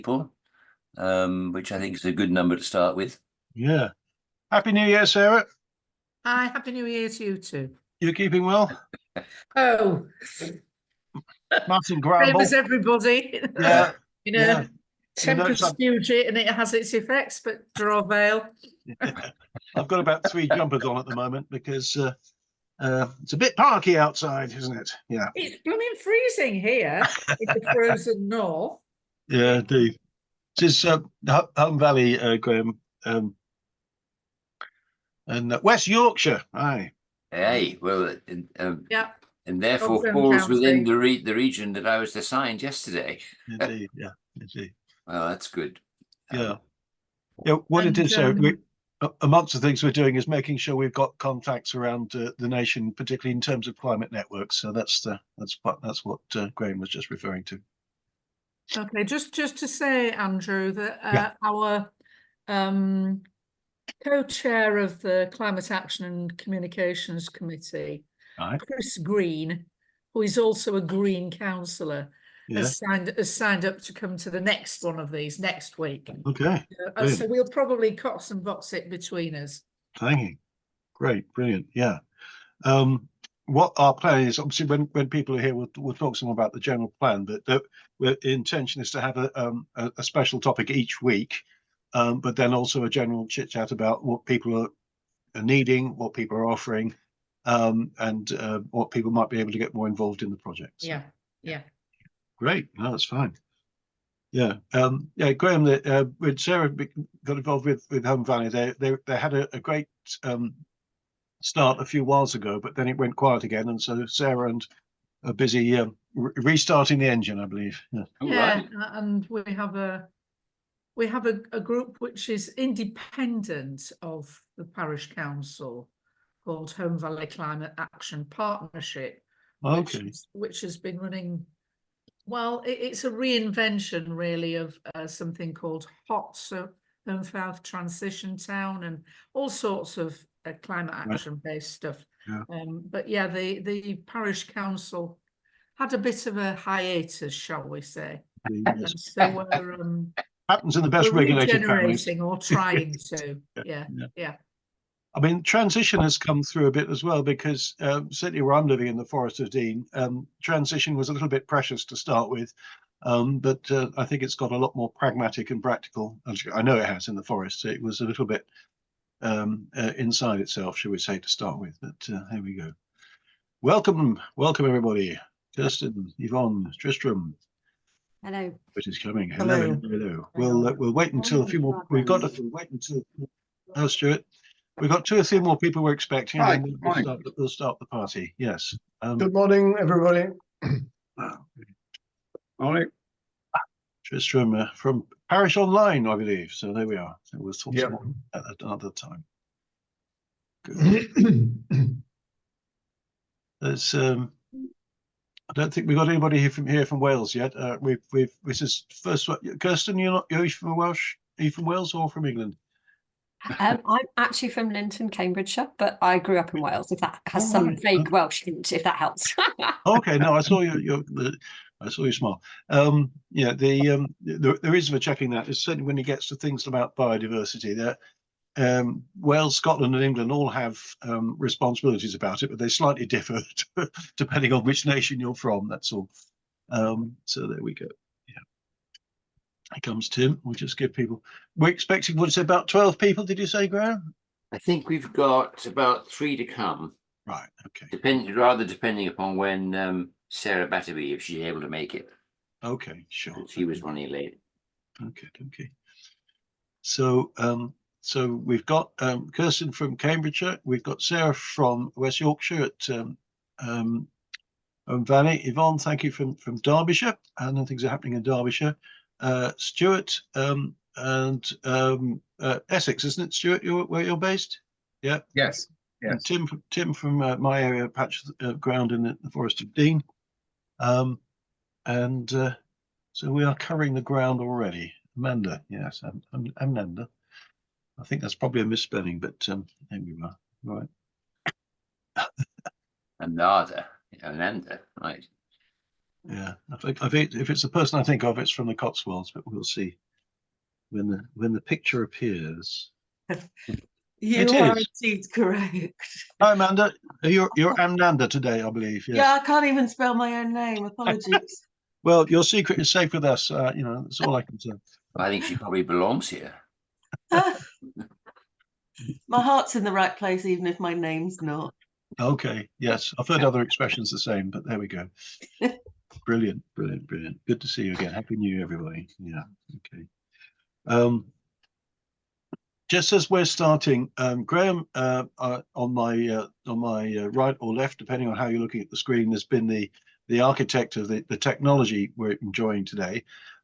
people, which I think is a good number to start with. Yeah. Happy New Year, Sarah. Hi, Happy New Year to you too. You keeping well? Oh, Martin same Gramble. as everybody. Yeah. You know, Yeah. tempers Fuji and it has its effects, but draw veil. I've got about 3 jumpers on at the moment because it's a bit parky outside, isn't it? Yeah. It's blooming freezing here in the frozen north. Yeah, indeed. This is Home Valley, Graham, and West Yorkshire. Aye. Hey, well, Yeah. and therefore Oldham falls County. within the region that I was assigned yesterday. Indeed, yeah, indeed. Well, that's good. Yeah. Yeah, what it is, amongst the things we're doing is making sure we've got contacts around the nation, particularly in terms of climate networks. So that's what Graham was just referring to. Okay, just to say, Andrew, that our co-chair of the Climate Action and Communications Committee, Chris Green, who is also a Green councillor, has signed up to come to the next one of these next week. Okay. So we'll probably cox and box it between us. Thank you. Great, brilliant. Yeah. What our plan is, obviously, when people are here, we'll talk some more about the general plan. But the intention is to have a special topic each week, but then also a general chit chat about what people are needing, what people are offering, and what people might be able to get more involved in the project. So. Yeah. Yeah. Great. No, that's fine. Yeah. Yeah, Graham, when Sarah got involved with Home Valley, they had a great start a few whiles ago, but then it went quiet again, and so Sarah are busy restarting the engine, I believe. Yeah. Yeah, and we have a group which is independent of the parish council called Home Valley Climate Action Partnership, which has been running. Well, it's a reinvention, really, of something called HOT, so Home South Transition Town, and all sorts of climate action-based stuff. Yeah. But yeah, the parish council had a bit of a hiatus, shall we say? And so we're happens in the best regulated families, or trying to. Yeah. I mean, transition has come through a bit as well, because certainly where I'm living in the Forest of Dean, transition was a little bit precious to start with, but I think it's got a lot more pragmatic and practical. I know it has in the forest. It was a little bit inside itself, shall we say, to start with. But here we go. Welcome everybody. Kirsten, Yvonne, Tristram. Hello. Which is coming. Hello. We'll wait until a few more. We've got to wait until. Oh, Stuart. We've got 2 or 3 more people we're expecting. Hi, and we'll start the party. Yes. Good morning, everybody. Morning. Tristram from Parish Online, I believe. So there we are. So we'll talk some more at another time. Good. There's I don't think we've got anybody here from Wales yet. This is first one. Kirsten, you're from Welsh? Are you from Wales or from England? I'm actually from Linton, Cambridgeshire, but I grew up in Wales. If that has some vague Welsh hint, if that helps. Okay, no, I saw I saw you smile. Yeah, the reason for checking that is certainly when it gets to things about biodiversity, that Wales, Scotland, and England all have responsibilities about it, but they slightly differ depending on which nation you're from. That's all. So there we go. Here comes Tim. We'll just give people. We're expecting, what is it, about 12 people? Did you say, Graham? I think we've got about 3 to come. Right. Okay. Depending upon when Sarah Batterby, if she's able to make it. Okay. Sure. She was running late. Okay. Okay. So we've got Kirsten from Cambridgeshire. We've got Sarah from West Yorkshire at Home Valley. Yvonne, thank you, from Derbyshire. I know things are happening in Derbyshire. Stuart and Essex, isn't it, Stuart? Where you're based? Yeah. Yes. And Tim from my area, patch of ground in the Forest of Dean. So we are covering the ground already. Amanda, yes, Amanda. I think that's probably a misspelling, but there we are. Right. Amanda, right. Yeah, I think if it's the person I think of, it's from the Cotswolds, but we'll see when the picture appears. You It are is. indeed correct. Hi, Amanda. You're Amanda today, I believe. Yes. Yeah, I can't even spell my own name. Apologies. Well, your secret is safe with us. That's all I can say. I think she probably belongs here. My heart's in the right place, even if my name's not. Okay. Yes, I've heard other expressions the same, but there we go. Brilliant, brilliant, brilliant. Good to see you again. Happy New Year, everybody. Yeah. Okay. Just as we're starting, Graham, on my right or left, depending on how you're looking at the screen, has been the architect of the technology we're enjoying today.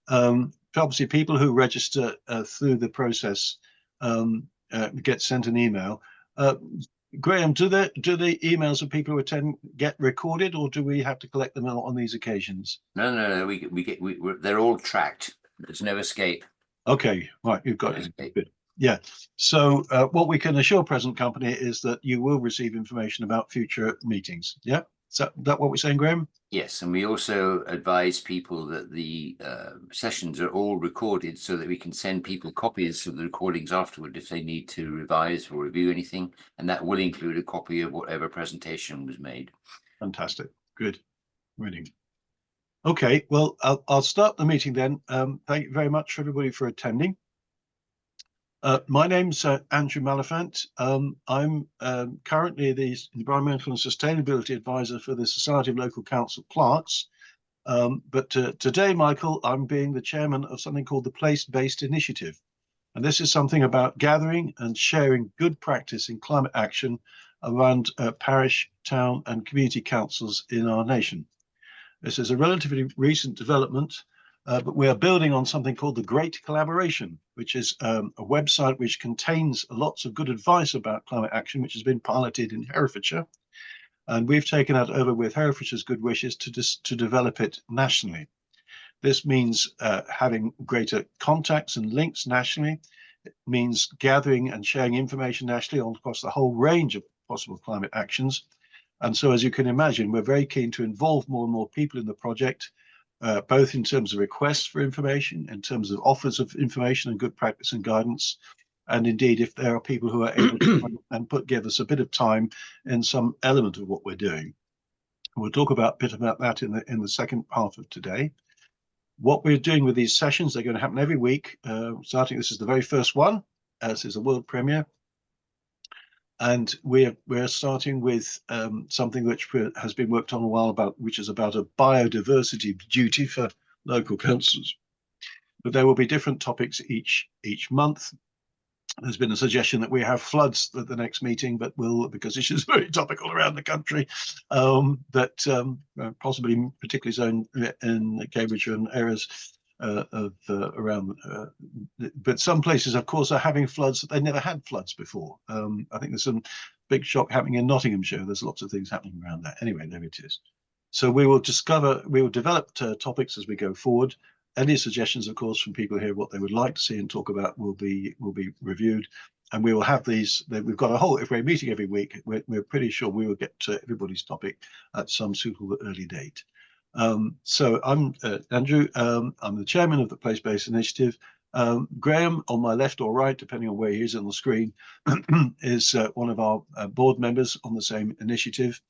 Obviously, people who register through the process get sent an email. Graham, do the emails of people who attend get recorded, or do we have to collect them on these occasions? No. They're all tracked. There's no escape. Okay, right, you've got it. Good. Yeah. So what we can assure present company is that you will receive information about future meetings. Yeah. Is that what we're saying, Graham? Yes, and we also advise people that the sessions are all recorded so that we can send people copies of the recordings afterward if they need to revise or review anything, and that will include a copy of whatever presentation was made. Fantastic. Good. Really. Okay. Well, I'll start the meeting then. Thank you very much, everybody, for attending. My name's Andrew Maliphant. I'm currently the Environmental and Sustainability Advisor for the Society of Local Council Clerks. But today, Michael, I'm being the chairman of something called the Place-Based Initiative. And this is something about gathering and sharing good practice in climate action around parish, town, and community councils in our nation. This is a relatively recent development. But we are building on something called the Great Collaboration, which is a website which contains lots of good advice about climate action, which has been piloted in Herefordshire. And we've taken that over with Herefordshire's good wishes to develop it nationally. This means having greater contacts and links nationally. It means gathering and sharing information nationally across the whole range of possible climate actions. And so, as you can imagine, we're very keen to involve more and more people in the project, both in terms of requests for information, in terms of offers of information and good practice and guidance, and indeed if there are people who are able to give us a bit of time in some element of what we're doing. We'll talk a bit about that in the second half of today. What we're doing with these sessions, they're going to happen every week. Starting, this is the very first one. This is a world premiere. And we're starting with something which has been worked on a while which is about a biodiversity duty for local councils. But there will be different topics each month. There's been a suggestion that we have floods at the next meeting, but because issues are very topical around the country, possibly particularly so in Cambridgeshire and areas around. But some places, of course, are having floods that they never had floods before. I think there's some big shock happening in Nottinghamshire. There's lots of things happening around that. Anyway, there it is. So we will develop topics as we go forward. Any suggestions, of course, from people here, what they would like to see and talk about will be reviewed, and we will have these. We've got a whole. If we're meeting every week, we're pretty sure we will get to everybody's topic at some suitable early date. So I'm Andrew. I'm the chairman of the Place-Based Initiative. Graham, on my left or right, depending on where he is on the screen, is one of our board members on the same initiative.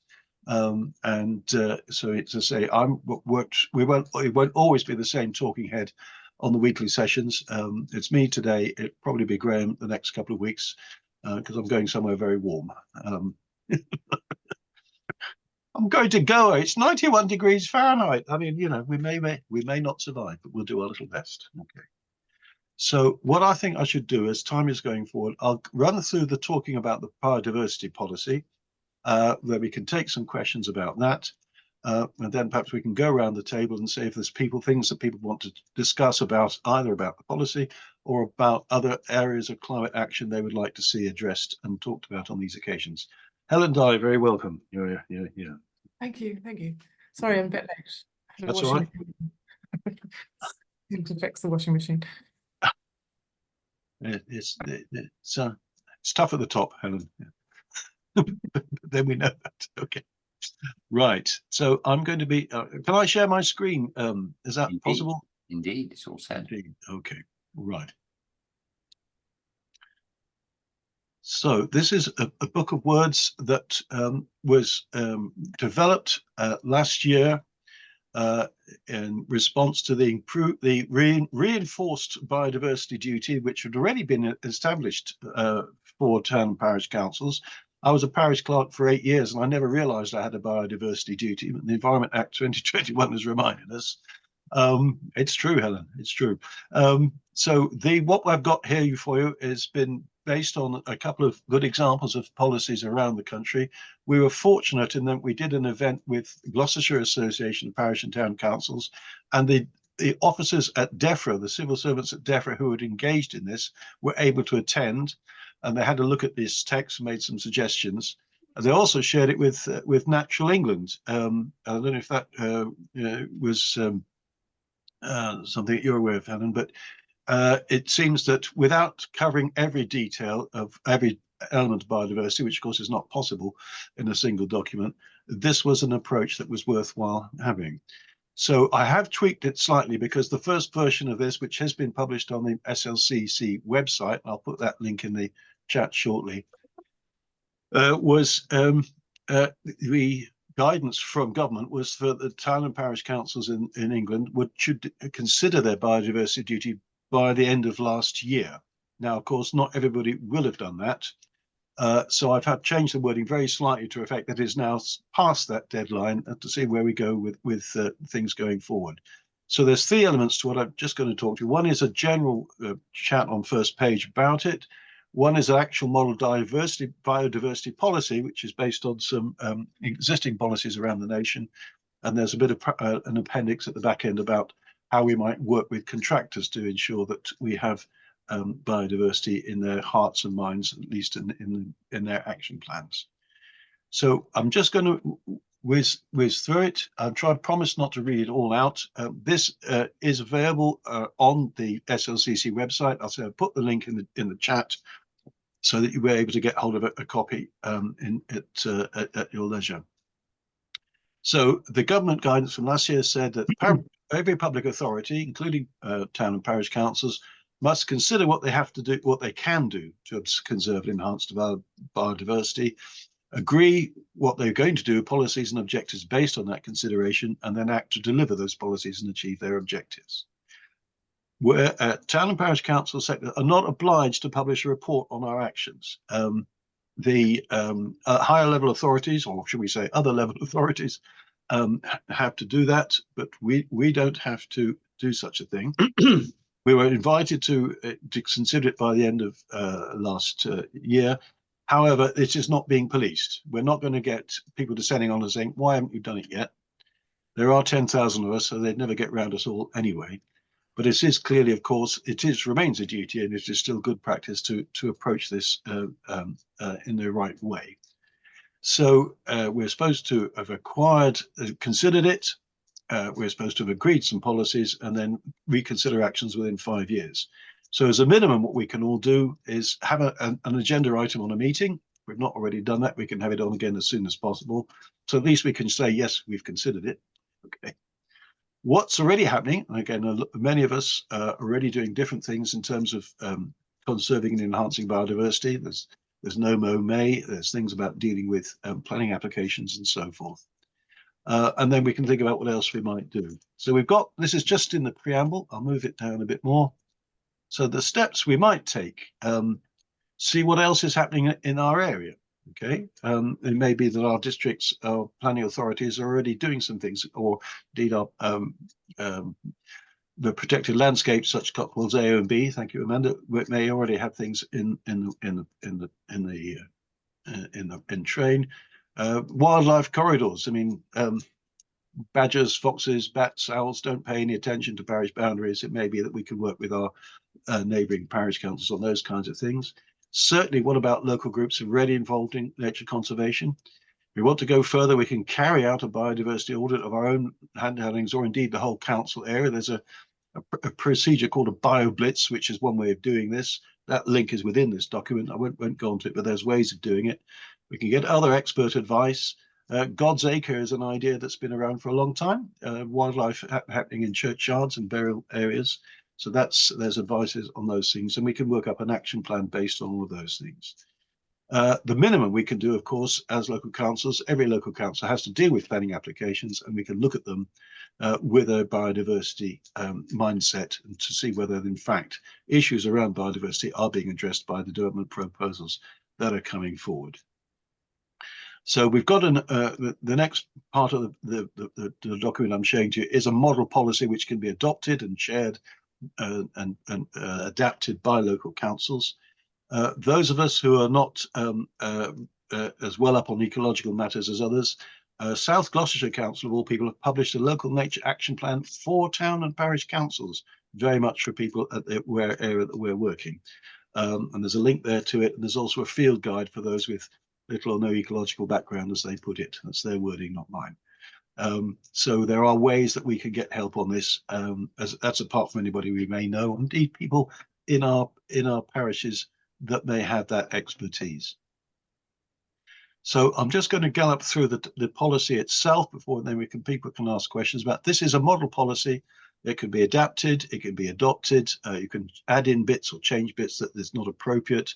So it's to say, it won't always be the same talking head on the weekly sessions. It's me today. It'll probably be Graham the next couple of weeks because I'm going somewhere very warm. I'm going to Goa. It's 91 degrees Fahrenheit. I mean, we may not survive, but we'll do our little best. Okay. So what I think I should do as time is going forward, I'll run through the talking about the biodiversity policy. Where we can take some questions about that, and then perhaps we can go around the table and see if there's things that people want to discuss about either about the policy or about other areas of climate action they would like to see addressed and talked about on these occasions. Helen Dye, very welcome. You're here. Thank you. Sorry, I'm a bit late. That's all right. Need to fix the washing machine. It's tough at the top, Helen. Then we know that. Okay. Right. So I'm going to be. Can I share my screen? Is that Indeed. possible? Indeed, it's all said. Indeed. Okay. Right. So this is a book of words that was developed last year in response to the reinforced biodiversity duty, which had already been established for town and parish councils. I was a parish clerk for 8 years, and I never realised I had a biodiversity duty. But the Environment Act 2021 has reminded us. It's true, Helen. It's true. So what I've got here for you has been based on a couple of good examples of policies around the country. We were fortunate in that we did an event with Gloucestershire Association of Parish and Town Councils, and the officers at DEFRA, the civil servants at DEFRA who had engaged in this, were able to attend, and they had a look at this text and made some suggestions. And they also shared it with Natural England. I don't know if that was something that you're aware of, Helen, but it seems that without covering every detail of every element of biodiversity, which of course is not possible in a single document, this was an approach that was worthwhile having. So I have tweaked it slightly because the first version of this, which has been published on the SLCC website, I'll put that link in the chat shortly, was the guidance from government was for the town and parish councils in England should consider their biodiversity duty by the end of last year. Now, of course, not everybody will have done that. So I've had changed the wording very slightly to effect that it is now past that deadline to see where we go with things going forward. So there's 3 elements to what I'm just going to talk to you. One is a general chat on first page about it. One is an actual model biodiversity policy, which is based on some existing policies around the nation. And there's a bit of an appendix at the back end about how we might work with contractors to ensure that we have biodiversity in their hearts and minds, at least in their action plans. So I'm just going to whiz through it. I'll try to promise not to read it all out. This is available on the SLCC website. I'll put the link in the chat so that you'll be able to get hold of a copy at your leisure. So the government guidance from last year said that every public authority, including town and parish councils, must consider what they have to do, what they can do to conserve and enhance biodiversity, agree what they're going to do, policies and objectives based on that consideration, and then act to deliver those policies and achieve their objectives. Where town and parish council sector are not obliged to publish a report on our actions. The higher level authorities, or should we say other level authorities, have to do that, but we don't have to do such a thing. We were invited to consider it by the end of last year. However, it is not being policed. We're not going to get people descending on us saying, why haven't you done it yet? There are 10,000 of us, so they'd never get round us all anyway. But it is clearly, of course, remains a duty, and it is still good practice to approach this in the right way. So we're supposed to have considered it. We're supposed to have agreed some policies and then reconsider actions within 5 years. So as a minimum, what we can all do is have an agenda item on a meeting. If we've not already done that, we can have it on again as soon as possible. So at least we can say, yes, we've considered it. Okay. What's already happening, and again, many of us are already doing different things in terms of conserving and enhancing biodiversity. There's no mow May, there's things about dealing with planning applications and so forth. And then we can think about what else we might do. So we've got, this is just in the preamble. I'll move it down a bit more. So the steps we might take, see what else is happening in our area. Okay, it may be that our districts, our planning authorities are already doing some things, or indeed our the protected landscapes such Cotswolds A and B. Thank you, Amanda. May already have things in train. Wildlife corridors. I mean, badgers, foxes, bats, owls don't pay any attention to parish boundaries. It may be that we can work with our neighbouring parish councils on those kinds of things. Certainly, what about local groups already involved in nature conservation? If we want to go further, we can carry out a biodiversity audit of our own handholdings, or indeed the whole council area. There's a procedure called a BioBlitz, which is one way of doing this. That link is within this document. I won't go into it, but there's ways of doing it. We can get other expert advice. God's Acre is an idea that's been around for a long time. Wildlife happening in churchyards and burial areas. So there's advices on those things, and we can work up an action plan based on all of those things. The minimum we can do, of course, as local councils, every local council has to deal with planning applications, and we can look at them with a biodiversity mindset, and to see whether, in fact, issues around biodiversity are being addressed by the development proposals that are coming forward. So we've got the next part of the document I'm showing to you is a model policy which can be adopted and shared and adapted by local councils. Those of us who are not as well up on ecological matters as others, South Gloucestershire Council of all people have published a local nature action plan for town and parish councils, very much for people at the area that we're working. And there's a link there to it. And there's also a field guide for those with little or no ecological background, as they put it. That's their wording, not mine. So there are ways that we can get help on this, as that's apart from anybody we may know, indeed people in our parishes that may have that expertise. So I'm just going to gallop through the policy itself before then people can ask questions about. This is a model policy. It can be adapted, it can be adopted. You can add in bits or change bits that is not appropriate,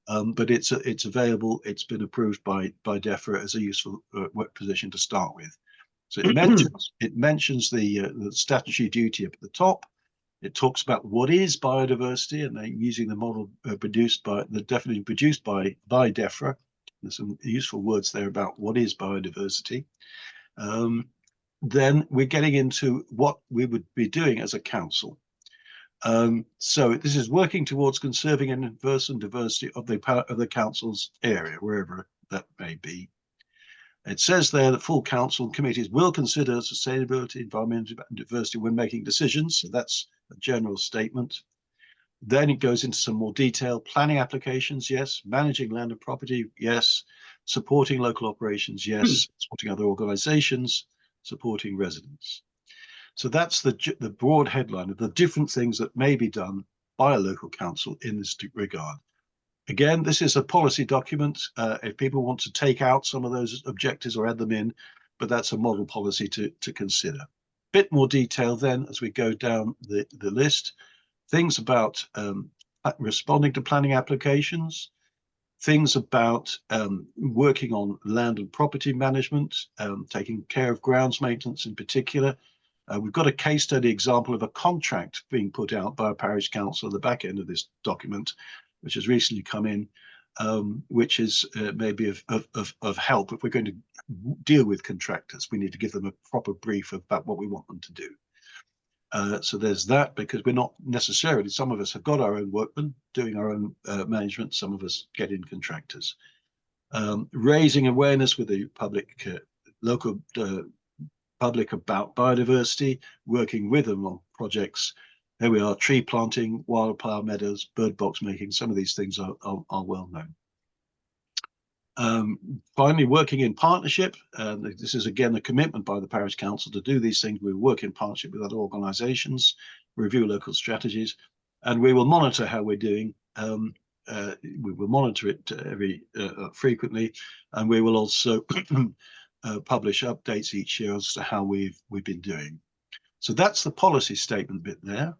but it's available. It's been approved by DEFRA as a useful work position to start with. So it mentions the statutory duty up at the top. It talks about what is biodiversity, and they're using the model produced by the definition produced by DEFRA. There's some useful words there about what is biodiversity. Then we're getting into what we would be doing as a council. So this is working towards conserving and diversity of the council's area, wherever that may be. It says there that full council committees will consider sustainability, environmental and diversity when making decisions. So that's a general statement. Then it goes into some more detail. Planning applications, yes. Managing land and property, yes. Supporting local operations, yes. Supporting other organizations, supporting residents. So that's the broad headline of the different things that may be done by a local council in this regard. Again, this is a policy document. If people want to take out some of those objectives or add them in, but that's a model policy to consider. Bit more detail then as we go down the list. Things about responding to planning applications, things about working on land and property management, taking care of grounds maintenance in particular. We've got a case study example of a contract being put out by a parish council at the back end of this document, which has recently come in, which is maybe of help. If we're going to deal with contractors, we need to give them a proper brief about what we want them to do. So there's that, because we're not necessarily, some of us have got our own workmen doing our own management, some of us get in contractors. Raising awareness with the public, local public about biodiversity, working with them on projects. There we are, tree planting, wildflower meadows, bird box making. Some of these things are well known. Finally, working in partnership. This is again a commitment by the parish council to do these things. We work in partnership with other organisations, review local strategies, and we will monitor how we're doing. We will monitor it frequently, and we will also publish updates each year as to how we've been doing. So that's the policy statement bit there.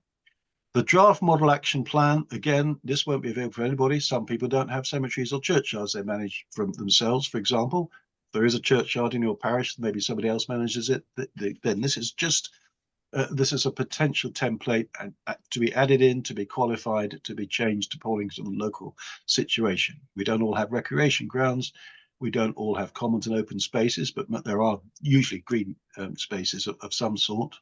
The draft model action plan, again, this won't be available for anybody. Some people don't have cemeteries or churchyards they manage from themselves, for example. If there is a churchyard in your parish, maybe somebody else manages it, then this is just, this is a potential template to be added in, to be qualified, to be changed according to the local situation. We don't all have recreation grounds. We don't all have commons and open spaces, but there are usually green spaces of some sort.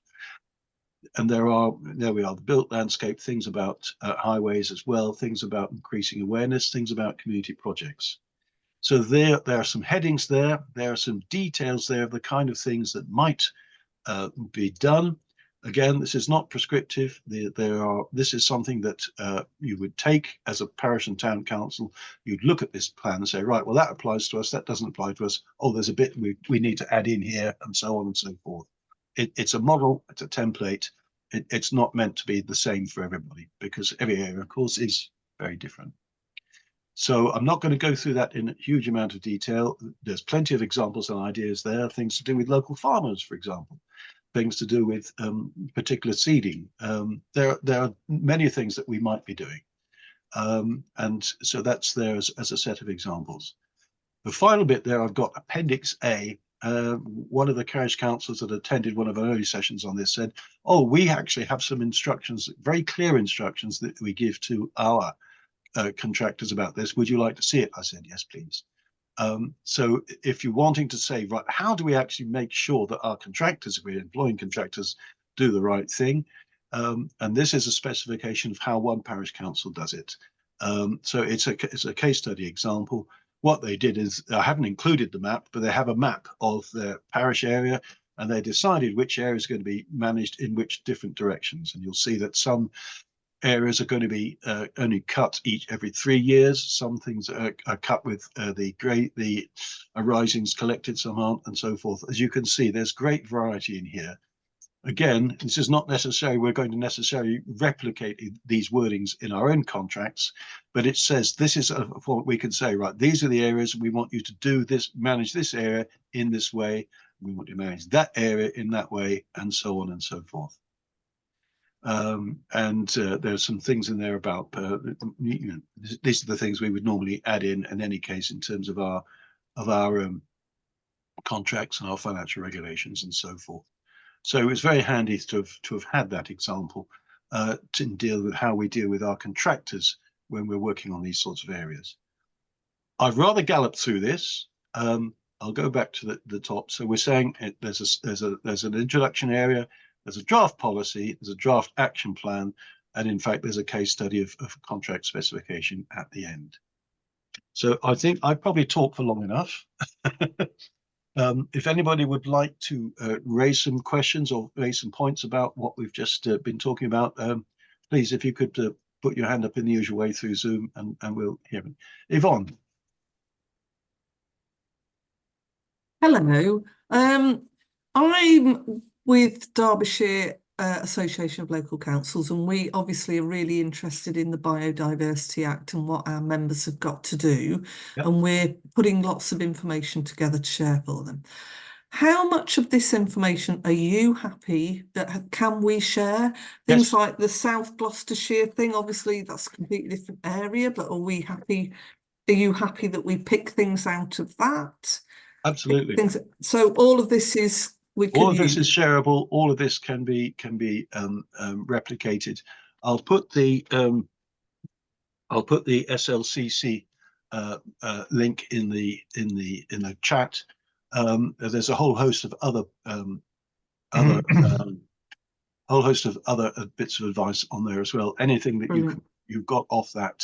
And there we are, the built landscape, things about highways as well, things about increasing awareness, things about community projects. So there are some headings there. There are some details there of the kind of things that might be done. Again, this is not prescriptive. This is something that you would take as a parish and town council. You'd look at this plan and say, right, well, that applies to us. That doesn't apply to us. Oh, there's a bit we need to add in here, and so on and so forth. It's a model, it's a template. It's not meant to be the same for everybody, because every area, of course, is very different. So I'm not going to go through that in a huge amount of detail. There's plenty of examples and ideas there, things to do with local farmers, for example, things to do with particular seeding. There are many things that we might be doing. And so that's there as a set of examples. The final bit there, I've got Appendix A. One of the parish councillors that attended one of our early sessions on this said, oh, we actually have some instructions, very clear instructions that we give to our contractors about this. Would you like to see it? I said, yes, please. So if you're wanting to say, right, how do we actually make sure that our contractors, if we're employing contractors, do the right thing? And this is a specification of how one parish council does it. So it's a case study example. What they did is, I haven't included the map, but they have a map of their parish area, and they decided which area is going to be managed in which different directions. And you'll see that some areas are going to be only cut every 3 years. Some things are cut with the arisings collected, some aren't, and so forth. As you can see, there's great variety in here. Again, this is not necessarily, we're going to necessarily replicate these wordings in our own contracts, but it says this is what we can say, right, these are the areas we want you to do this, manage this area in this way, we want to manage that area in that way, and so on and so forth. There's some things in there about, these are the things we would normally add in any case in terms of our contracts and our financial regulations and so forth. So it was very handy to have had that example to deal with how we deal with our contractors when we're working on these sorts of areas. I've rather galloped through this. I'll go back to the top. So we're saying there's an introduction area, there's a draft policy, there's a draft action plan, and in fact there's a case study of contract specification at the end. So I think I probably talked for long enough. If anybody would like to raise some questions or raise some points about what we've just been talking about, please, if you could put your hand up in the usual way through Zoom, and we'll hear it. Yvonne. Hello. I'm with Derbyshire Association of Local Councils, and we obviously are really interested in the Biodiversity Act and what our members have got to do. Yep. And we're putting lots of information together to share for them. How much of this information are you happy that can we share? Things Yes. like the South Gloucestershire thing, obviously that's a completely different area, but are we happy? Are you happy that we pick things out of that? Absolutely. So all of this is all of this is shareable. All of this can be replicated. I'll put the SLCC link in the chat. There's a whole host of other bits of advice on there as well. Anything that you've got off that,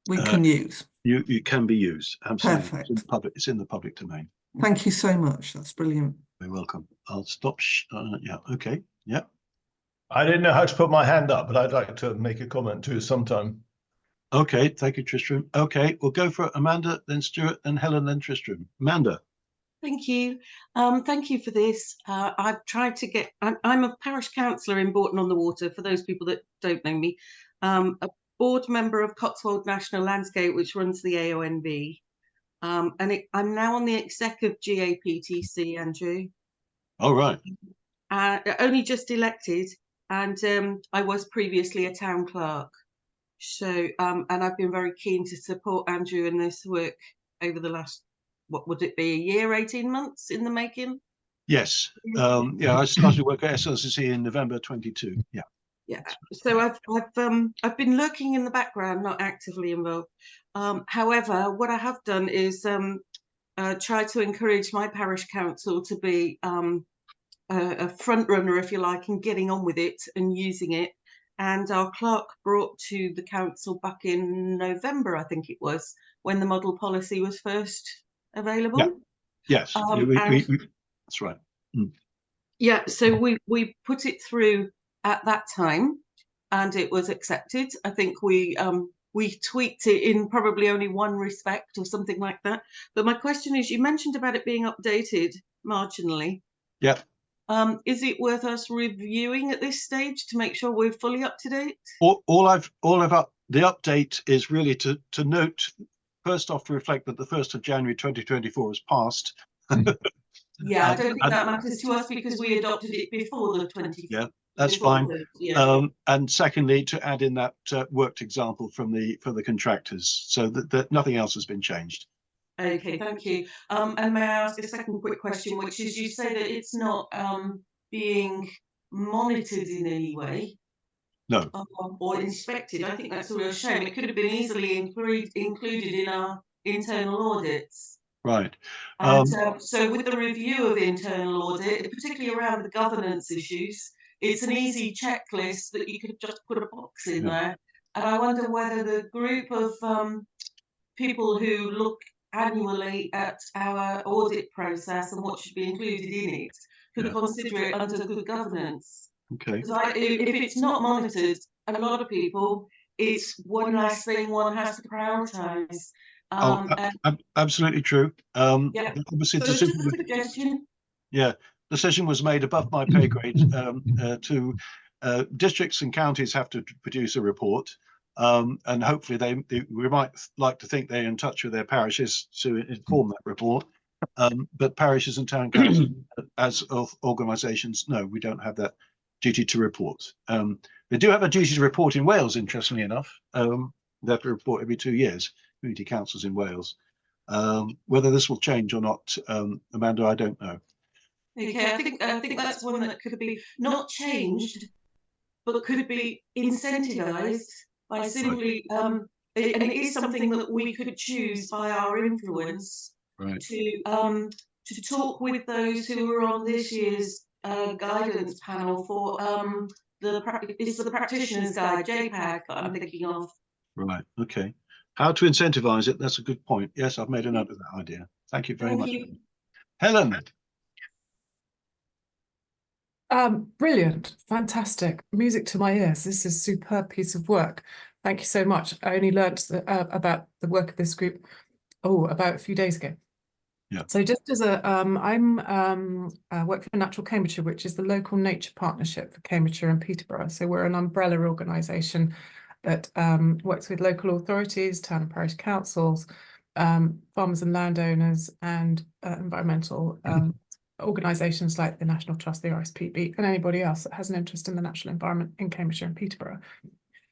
we can use. You can be used. Absolutely. Perfect. It's in the public domain. Thank you so much. That's brilliant. You're welcome. I'll stop. Yeah. Okay. Yeah. I didn't know how to put my hand up, but I'd like to make a comment too sometime. Okay. Thank you, Tristram. Okay. We'll go for Amanda, then Stuart, then Helen, then Tristram. Amanda. Thank you. Thank you for this. I've tried to get, I'm a parish councillor in Bourton-on-the-Water, for those people that don't know me. A board member of Cotswold National Landscape, which runs the AONB. I'm now on the exec of GAPTC, Andrew. All right. Only just elected, and I was previously a town clerk. So, and I've been very keen to support Andrew in this work over the last, what would it be, a year, 18 months in the making? Yes. Yeah, I started work at SLCC in November 22. Yeah. Yeah. So I've been lurking in the background, not actively involved. However, what I have done is try to encourage my parish council to be a front runner, if you like, in getting on with it and using it. And our clerk brought to the council back in November, I think it was, when the model policy was first available. Yeah. Yes, that's right. Mm. Yeah, so we put it through at that time, and it was accepted. I think we tweaked it in probably only one respect or something like that. But my question is, you mentioned about it being updated marginally. Yeah. Is it worth us reviewing at this stage to make sure we're fully up to date? All I've the update is really to note, first off, to reflect that the 1st of January 2024 has passed. Yeah, I don't think and- that matters to us because we adopted it before the 20th. Yeah, that's before fine. the- yeah. And secondly, to add in that worked example for the contractors, so that nothing else has been changed. Okay, thank you. And may I ask a second quick question, which is, you say that it's not being monitored in any way. No. Or inspected. I think that's a real shame. It could have been easily included in our internal audits. Right. And so with the review of internal audit, particularly around the governance issues, it's an easy checklist that you could just put a box in there. And I wonder whether the group of people who look annually at our audit process and what should be included in it could consider it under good governance. Okay. If it's not monitored, a lot of people, it's one last thing one has to prioritise. Absolutely true. Yeah. Obviously, So it's just a suggestion. Yeah, decision was made above my pay grade to districts and counties have to produce a report, and hopefully we might like to think they're in touch with their parishes to inform that report. But parishes and town councils, as organisations, no, we don't have that duty to report. They do have a duty to report in Wales, interestingly enough. They have to report every 2 years, community councils in Wales. Whether this will change or not, Amanda, I don't know. Okay, I think that's one that could be not changed, but could be incentivised by simply and it is something that we could choose by our influence to talk with those who are on this year's guidance panel for it's the practitioner's guide, JPAG, that I'm thinking of. Right. Okay. How to incentivize it? That's a good point. Yes, I've made a note of that idea. Thank you very much. Helen. Brilliant, fantastic, music to my ears. This is a superb piece of work. Thank you so much. I only learnt about the work of this group about a few days ago. Yeah. So just as I work for Natural Cambridgeshire, which is the local nature partnership for Cambridgeshire and Peterborough. So we're an umbrella organisation that works with local authorities, town and parish councils, farmers and landowners, and environmental organisations like the National Trust, the RSPB, and anybody else that has an interest in the natural environment in Cambridgeshire and Peterborough.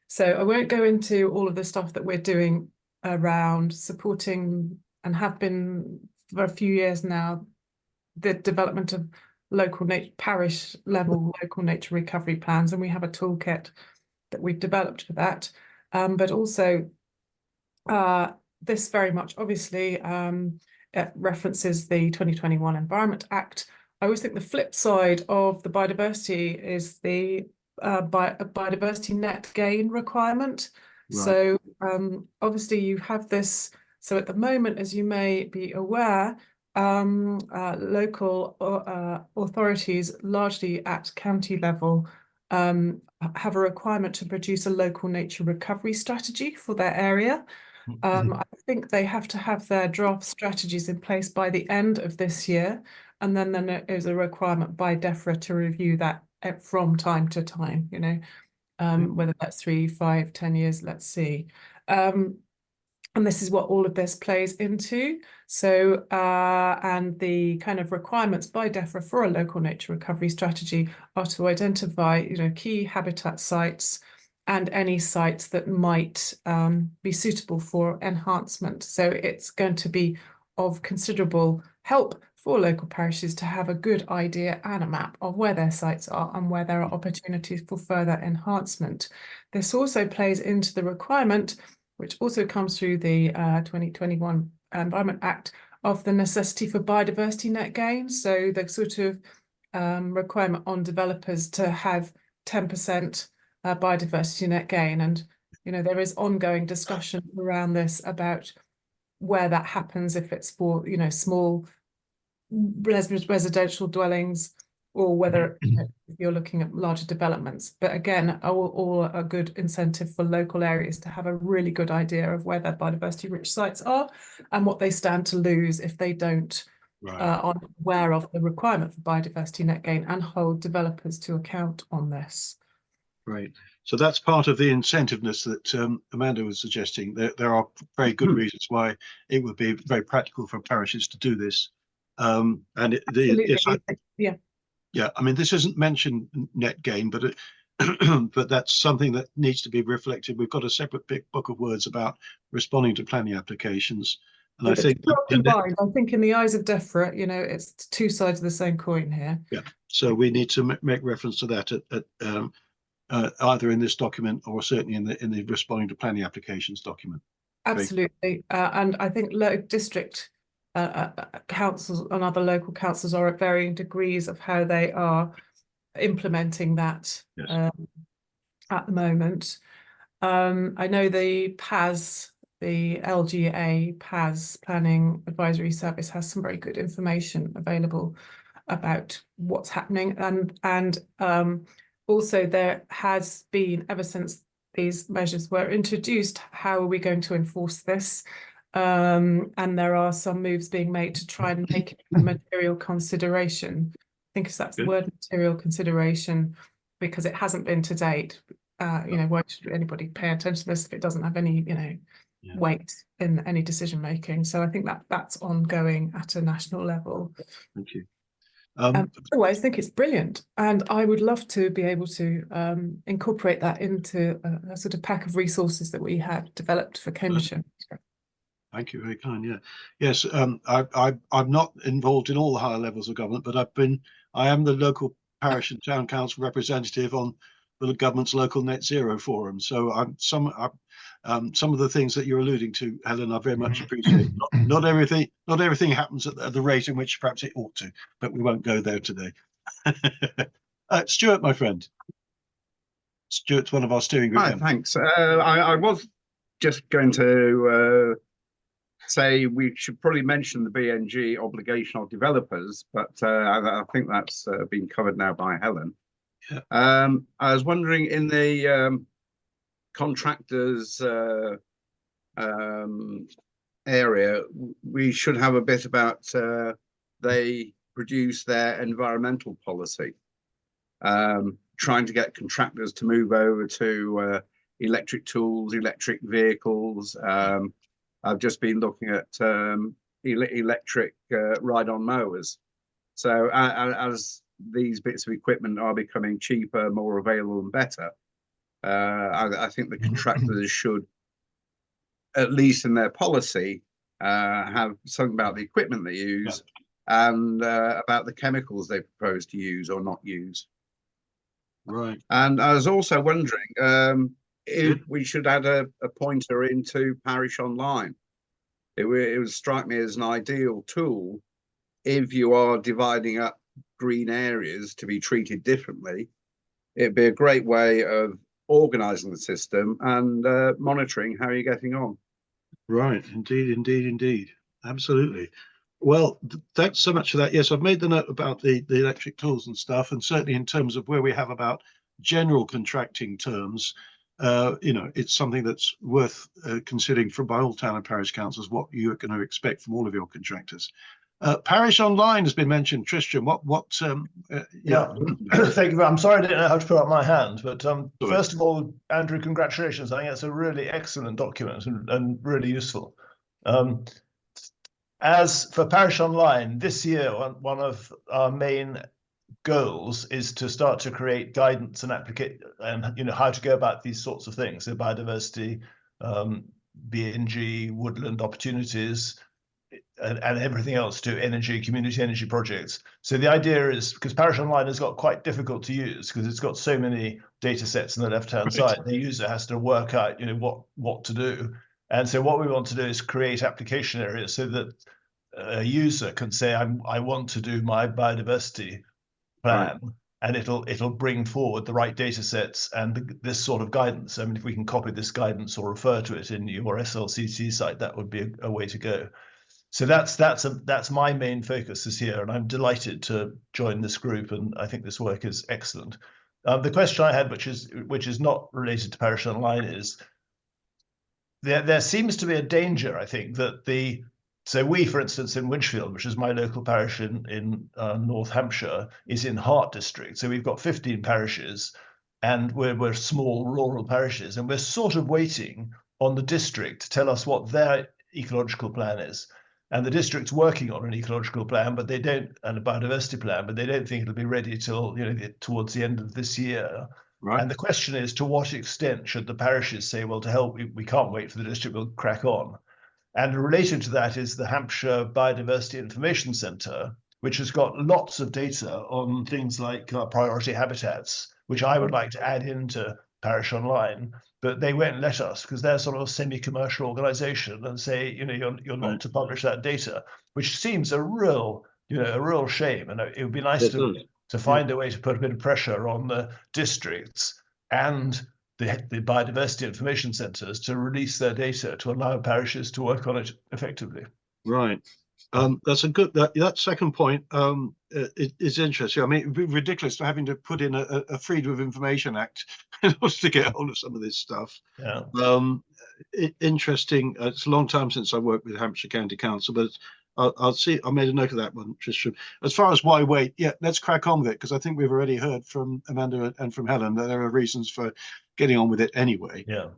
So I won't go into all of the stuff that we're doing around supporting, and have been for a few years now, the development of local parish level local nature recovery plans, and we have a toolkit that we've developed for that. But also this very much obviously it references the 2021 Environment Act. I always think the flip side of the biodiversity is the biodiversity net gain requirement. Right. So obviously you have this. So at the moment, as you may be aware, local authorities, largely at county level, have a requirement to produce a local nature recovery strategy for their area. I think they have to have their draft strategies in place by the end of this year, and then there is a requirement by DEFRA to review that from time to time, you know, whether that's 3, 5, 10 years, let's see. And this is what all of this plays into. So, and the kind of requirements by DEFRA for a local nature recovery strategy are to identify, you know, key habitat sites and any sites that might be suitable for enhancement. So it's going to be of considerable help for local parishes to have a good idea and a map of where their sites are and where there are opportunities for further enhancement. This also plays into the requirement, which also comes through the 2021 Environment Act, of the necessity for biodiversity net gain. So the sort of requirement on developers to have 10% biodiversity net gain. And, you know, there is ongoing discussion around this about where that happens, if it's for, you know, small residential dwellings, or whether you're looking at larger developments. But again, all a good incentive for local areas to have a really good idea of where their biodiversity rich sites are and what they stand to lose if they don't are aware of the requirement for biodiversity net gain, and hold developers to account on this. Right. So that's part of the incentiveness that Amanda was suggesting. There are very good reasons why it would be very practical for parishes to do this. And Yeah. yeah, I mean, this isn't mentioned net gain, but but that's something that needs to be reflected. We've got a separate big book of words about responding to planning applications. And I think combined, I think in the eyes of DEFRA, you know, it's two sides of the same coin here. Yeah. So we need to make reference to that at either in this document or certainly in the responding to planning applications document. Absolutely. And I think district councils and other local councils are at varying degrees of how they are implementing that at the moment. I know the PAS, the LGA PAS Planning Advisory Service has some very good information available about what's happening, and also there has been, ever since these measures were introduced, how are we going to enforce this? And there are some moves being made to try and make it a material consideration. I think that's the word, material consideration, because it hasn't been to date. You know, why should anybody pay attention to this if it doesn't have any, you know, weight in any decision making? So I think that's ongoing at a national level. Thank you. Otherwise, I think it's brilliant, and I would love to be able to incorporate that into a sort of pack of resources that we have developed for Cambridgeshire. Thank you, very kind. Yeah, yes. I'm not involved in all the higher levels of government, but I am the local parish and town council representative on the government's local net zero forum. So some of the things that you're alluding to, Helen, I very much appreciate. Not everything happens at the rate in which perhaps it ought to, but we won't go there today. Stuart, my friend. Stuart's one of our steering group. Hi, thanks. I was just going to say we should probably mention the BNG obligation of developers, but I think that's been covered now by Helen. Yeah. I was wondering, in the contractors area, we should have a bit about they produce their environmental policy, trying to get contractors to move over to electric tools, electric vehicles. I've just been looking at electric ride-on mowers. So as these bits of equipment are becoming cheaper, more available and better, I think the contractors should, at least in their policy, have something about the equipment they use and about the chemicals they propose to use or not use. Right. And I was also wondering if we should add a pointer into Parish Online. It would strike me as an ideal tool if you are dividing up green areas to be treated differently. It'd be a great way of organising the system and monitoring how you're getting on. Right, indeed. Absolutely. Well, thanks so much for that. Yes, I've made the note about the electric tools and stuff, and certainly in terms of where we have about general contracting terms, you know, it's something that's worth considering by all town and parish councils, what you're going to expect from all of your contractors. Parish Online has been mentioned. Tristram, yeah. Thank you. I'm sorry I didn't know how to put up my hand, but first of all, Andrew, congratulations. I think it's a really excellent document and really useful. As for Parish Online, this year, one of our main goals is to start to create guidance and you know, how to go about these sorts of things. So biodiversity, BNG, woodland opportunities, and everything else to energy, community energy projects. So the idea is, because Parish Online has got quite difficult to use because it's got so many data sets on the left-hand side, the user has to work out, you know, what to do. And so what we want to do is create application areas so that a user can say, I want to do my biodiversity plan, and it'll bring forward the right data sets and this sort of guidance. I mean, if we can copy this guidance or refer to it in your SLCC site, that would be a way to go. So that's my main focus this year, and I'm delighted to join this group, and I think this work is excellent. The question I had, which is not related to Parish Online, is there seems to be a danger, I think, that so we, for instance, in Winchfield, which is my local parish in North Hampshire, is in Hart District. So we've got 15 parishes, and we're small rural parishes, and we're sort of waiting on the district to tell us what their ecological plan is. And the district's working on an ecological plan, but they don't, and a biodiversity plan, but they don't think it'll be ready till, you know, towards the end of this year. Right. And the question is, to what extent should the parishes say, well, to help, we can't wait for the district, we'll crack on. And related to that is the Hampshire Biodiversity Information Centre, which has got lots of data on things like priority habitats, which I would like to add into Parish Online, but they won't let us because they're sort of a semi-commercial organisation and say, you know, you're not to publish that data, which seems a real, you know, a real shame. And it would be nice to find a way to put a bit of pressure on the districts and the biodiversity information centres to release their data to allow parishes to work on it effectively. Right. That's a good, that second point is interesting. I mean, it'd be ridiculous for having to put in a Freedom of Information Act in order to get hold of some of this stuff. Yeah. Interesting. It's a long time since I worked with Hampshire County Council, but I'll see. I made a note of that one, Tristram. As far as why wait, yeah, let's crack on with it, because I think we've already heard from Amanda and from Helen that there are reasons for getting on with it anyway. Yeah.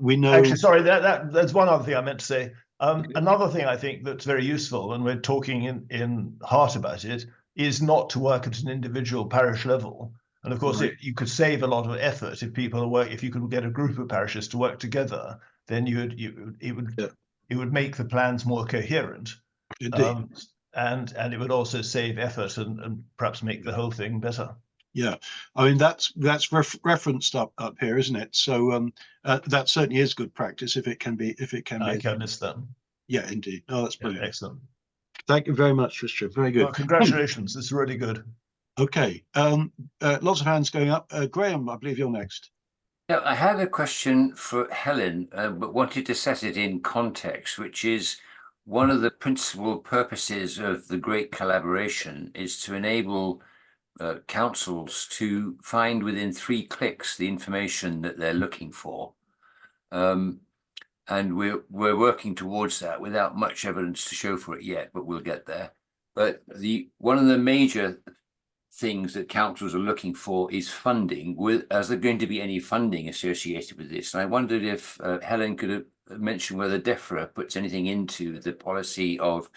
We know. Actually, sorry, there's one other thing I meant to say. Another thing I think that's very useful, and we're talking in heart about it, is not to work at an individual parish level. And of course, you could save a lot of effort if people work. If you could get a group of parishes to work together, then it would make the plans more coherent. Indeed. And it would also save effort and perhaps make the whole thing better. Yeah, I mean that's referenced up here, isn't it? So that certainly is good practice if it can be. I can miss them. Yeah, indeed. Oh, that's brilliant. Yeah, excellent. Thank you very much, Tristram. Very good. Well, congratulations. This is really good. Okay. Lots of hands going up. Graham, I believe you're next. Yeah, I had a question for Helen, but wanted to set it in context, which is one of the principal purposes of the Great Collaboration is to enable councils to find within 3 clicks the information that they're looking for. And we're working towards that without much evidence to show for it yet, but we'll get there. But one of the major things that councils are looking for is funding. Is there going to be any funding associated with this? And I wondered if Helen could mention whether DEFRA puts anything into the policy of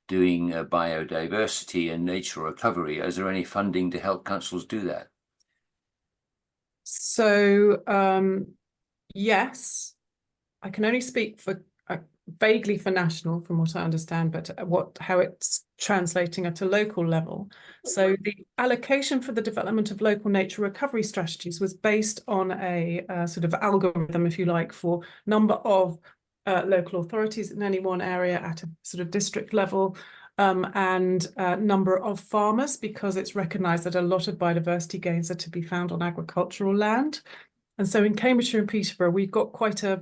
doing biodiversity and nature recovery. Is there any funding to help councils do that? So yes, I can only speak for vaguely for national from what I understand, but how it's translating at a local level. So the allocation for the development of local nature recovery strategies was based on a sort of algorithm, if you like, for number of local authorities in any one area at a sort of district level, and number of farmers, because it's recognised that a lot of biodiversity gains are to be found on agricultural land. And so in Cambridgeshire and Peterborough, we've got quite a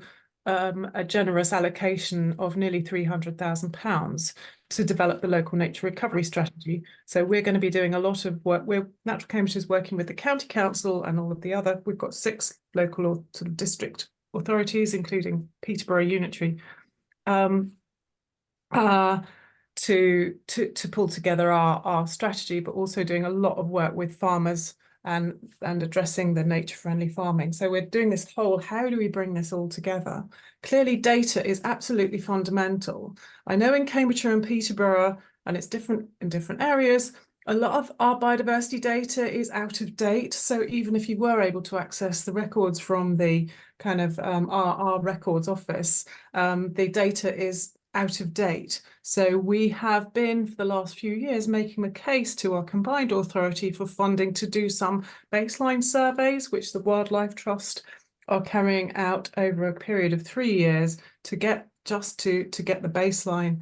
generous allocation of nearly £300,000 to develop the local nature recovery strategy. So we're going to be doing a lot of work. Natural Cambridge is working with the county council and all of the other. We've got 6 local or sort of district authorities, including Peterborough Unitary, to pull together our strategy, but also doing a lot of work with farmers and addressing the nature-friendly farming. So we're doing this whole, how do we bring this all together? Clearly, data is absolutely fundamental. I know in Cambridgeshire and Peterborough, and it's different in different areas, a lot of our biodiversity data is out of date. So even if you were able to access the records from the kind of our records office, the data is out of date. So we have been for the last few years making the case to our combined authority for funding to do some baseline surveys, which the Wildlife Trust are carrying out over a period of 3 years to get the baseline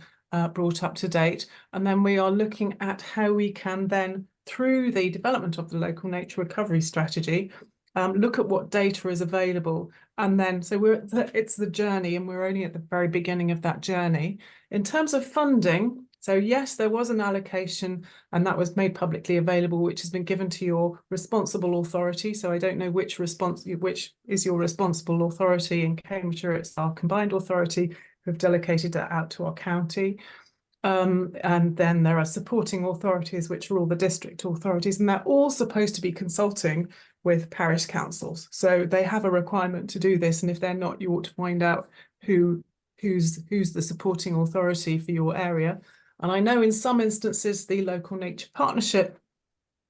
brought up to date. And then we are looking at how we can then, through the development of the local nature recovery strategy, look at what data is available. And then, so it's the journey, and we're only at the very beginning of that journey. In terms of funding, so yes, there was an allocation, and that was made publicly available, which has been given to your responsible authority. So I don't know which is your responsible authority. In Cambridgeshire, it's our combined authority who have delegated that out to our county. And then there are supporting authorities, which are all the district authorities, and they're all supposed to be consulting with parish councils. So they have a requirement to do this, and if they're not, you ought to find out who's the supporting authority for your area. And I know in some instances the local nature partnership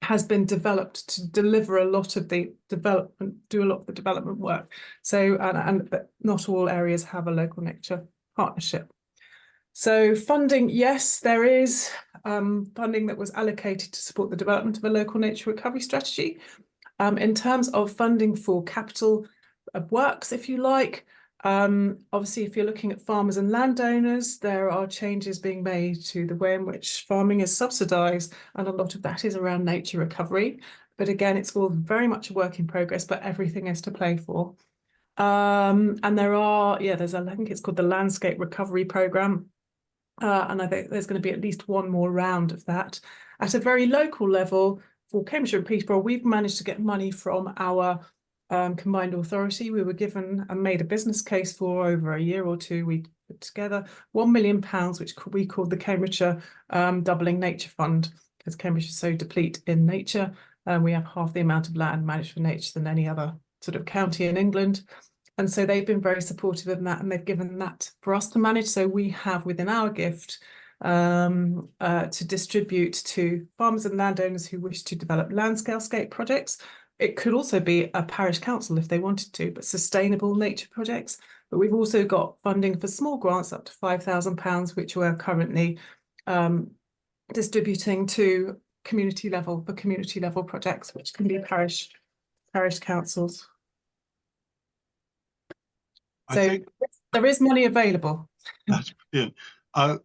has been developed to deliver a lot of the development work. So but not all areas have a local nature partnership. So funding, yes, there is funding that was allocated to support the development of a local nature recovery strategy. In terms of funding for capital works, if you like, obviously, if you're looking at farmers and landowners, there are changes being made to the way in which farming is subsidised, and a lot of that is around nature recovery. But again, it's all very much a work in progress, but everything is to play for. And there are, I think it's called the Landscape Recovery Programme. And I think there's going to be at least one more round of that. At a very local level, for Cambridgeshire and Peterborough, we've managed to get money from our combined authority. We were given and made a business case for over a year or two. We put together £1 million, which we called the Cambridgeshire Doubling Nature Fund, because Cambridge is so deplete in nature. We have half the amount of land managed for nature than any other sort of county in England. And so they've been very supportive of that, and they've given that for us to manage. So we have within our gift to distribute to farmers and landowners who wish to develop landscape projects. It could also be a parish council if they wanted to, but sustainable nature projects. But we've also got funding for small grants up to £5,000, which we're currently distributing to community level projects, which can be parish councils. So there is money available. That's brilliant.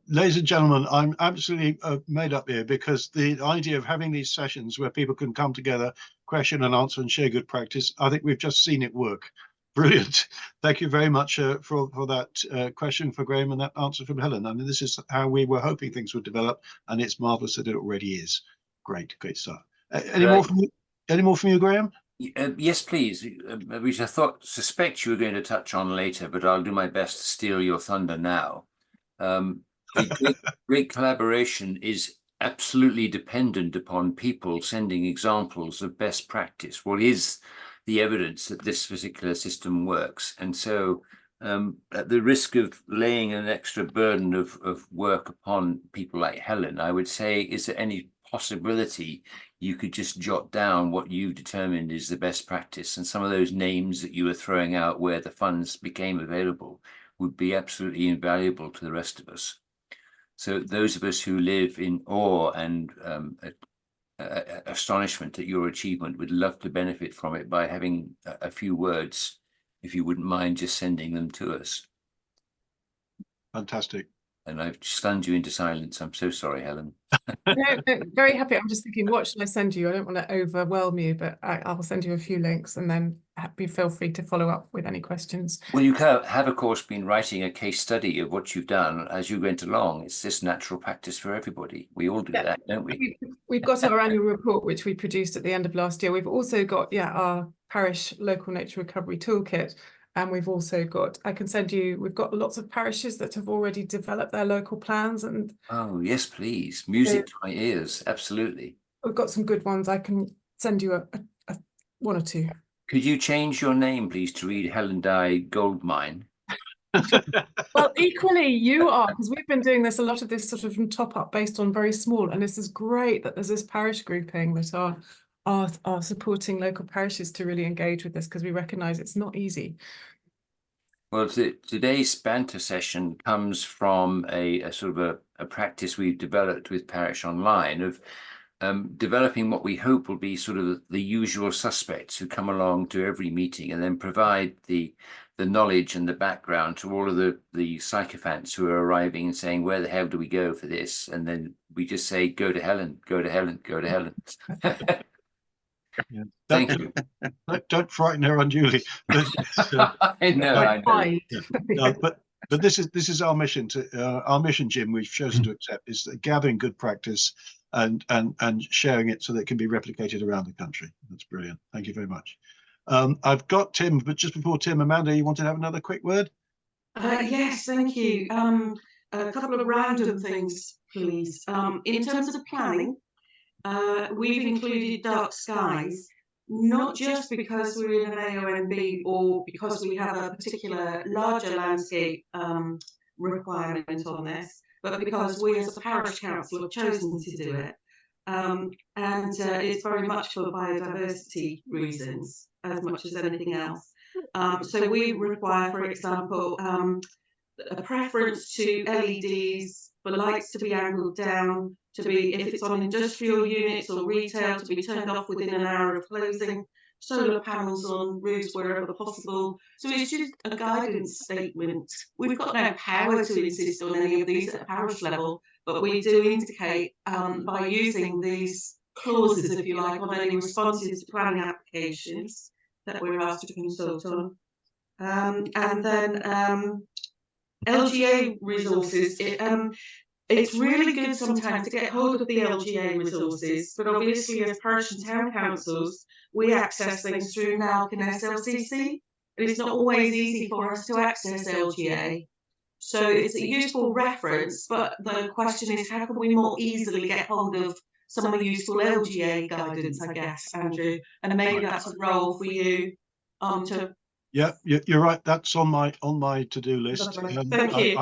Ladies and gentlemen, I'm absolutely made up here, because the idea of having these sessions where people can come together, question and answer and share good practice, I think we've just seen it work. Brilliant. Thank you very much for that question for Graham and that answer from Helen. I mean, this is how we were hoping things would develop, and it's marvellous that it already is. Great stuff. Any more from you, Graham? Yes, please, which I suspect you were going to touch on later, but I'll do my best to steal your thunder now. The Great Collaboration is absolutely dependent upon people sending examples of best practice. What is the evidence that this particular system works? And so at the risk of laying an extra burden of work upon people like Helen, I would say, is there any possibility you could just jot down what you determined is the best practice, and some of those names that you were throwing out where the funds became available would be absolutely invaluable to the rest of us. So those of us who live in awe and astonishment at your achievement would love to benefit from it by having a few words, if you wouldn't mind just sending them to us. Fantastic. And I've stunned you into silence. I'm so sorry, Helen. No, very happy. I'm just thinking, what should I send you? I don't want to overwhelm you, but I'll send you a few links, and then feel free to follow up with any questions. Well, you have, of course, been writing a case study of what you've done as you went along. It's this natural practice for everybody. We all do that, don't we? We've got our annual report, which we produced at the end of last year. We've also got, our parish local nature recovery toolkit. And we've also got, I can send you, we've got lots of parishes that have already developed their local plans. And oh, yes, please. Music to my ears. Absolutely. We've got some good ones. I can send you a one or two. Could you change your name, please, to read Helen Dye Goldmine? Well, equally you are, because we've been doing this, a lot of this sort of from top up based on very small. And this is great that there's this parish grouping that are supporting local parishes to really engage with this, because we recognise it's not easy. Well, today's banter session comes from a sort of a practice we've developed with Parish Online of developing what we hope will be sort of the usual suspects who come along to every meeting and then provide the knowledge and the background to all of the sycophants who are arriving and saying, where the hell do we go for this? And then we just say, go to Helen, go to Helen, go to Helen. Yeah. Thank you. Don't frighten her unduly. I know. No, but this is our mission. Our mission, Jim, we've chosen to accept, is gathering good practice and sharing it so that it can be replicated around the country. That's brilliant. Thank you very much. I've got Tim, but just before Tim, Amanda, you want to have another quick word? Yes, thank you. A couple of random things. please. In terms of the planning, we've included dark skies, not just because we're in an AONB or because we have a particular larger landscape requirement on this, but because we as a parish council have chosen to do it. And it's very much for biodiversity reasons as much as anything else. So we require, for example, a preference to LEDs, for lights to be angled down, to be, if it's on industrial units or retail, to be turned off within an hour of closing, solar panels on roofs wherever possible. So it's just a guidance statement. We've got no power to insist on any of these at a parish level, but we do indicate by using these clauses, if you like, on any responses to planning applications that we're asked to consult on. And then LGA resources. It's really good sometimes to get hold of the LGA resources, but obviously as parish and town councils, we access things through NALC and SLCC, and it's not always easy for us to access LGA. So it's a useful reference, but the question is, how can we more easily get hold of some of the useful LGA guidance, I guess, Andrew? And maybe that's a role for you to... Yeah, you're right. That's on my to-do list. Thank you.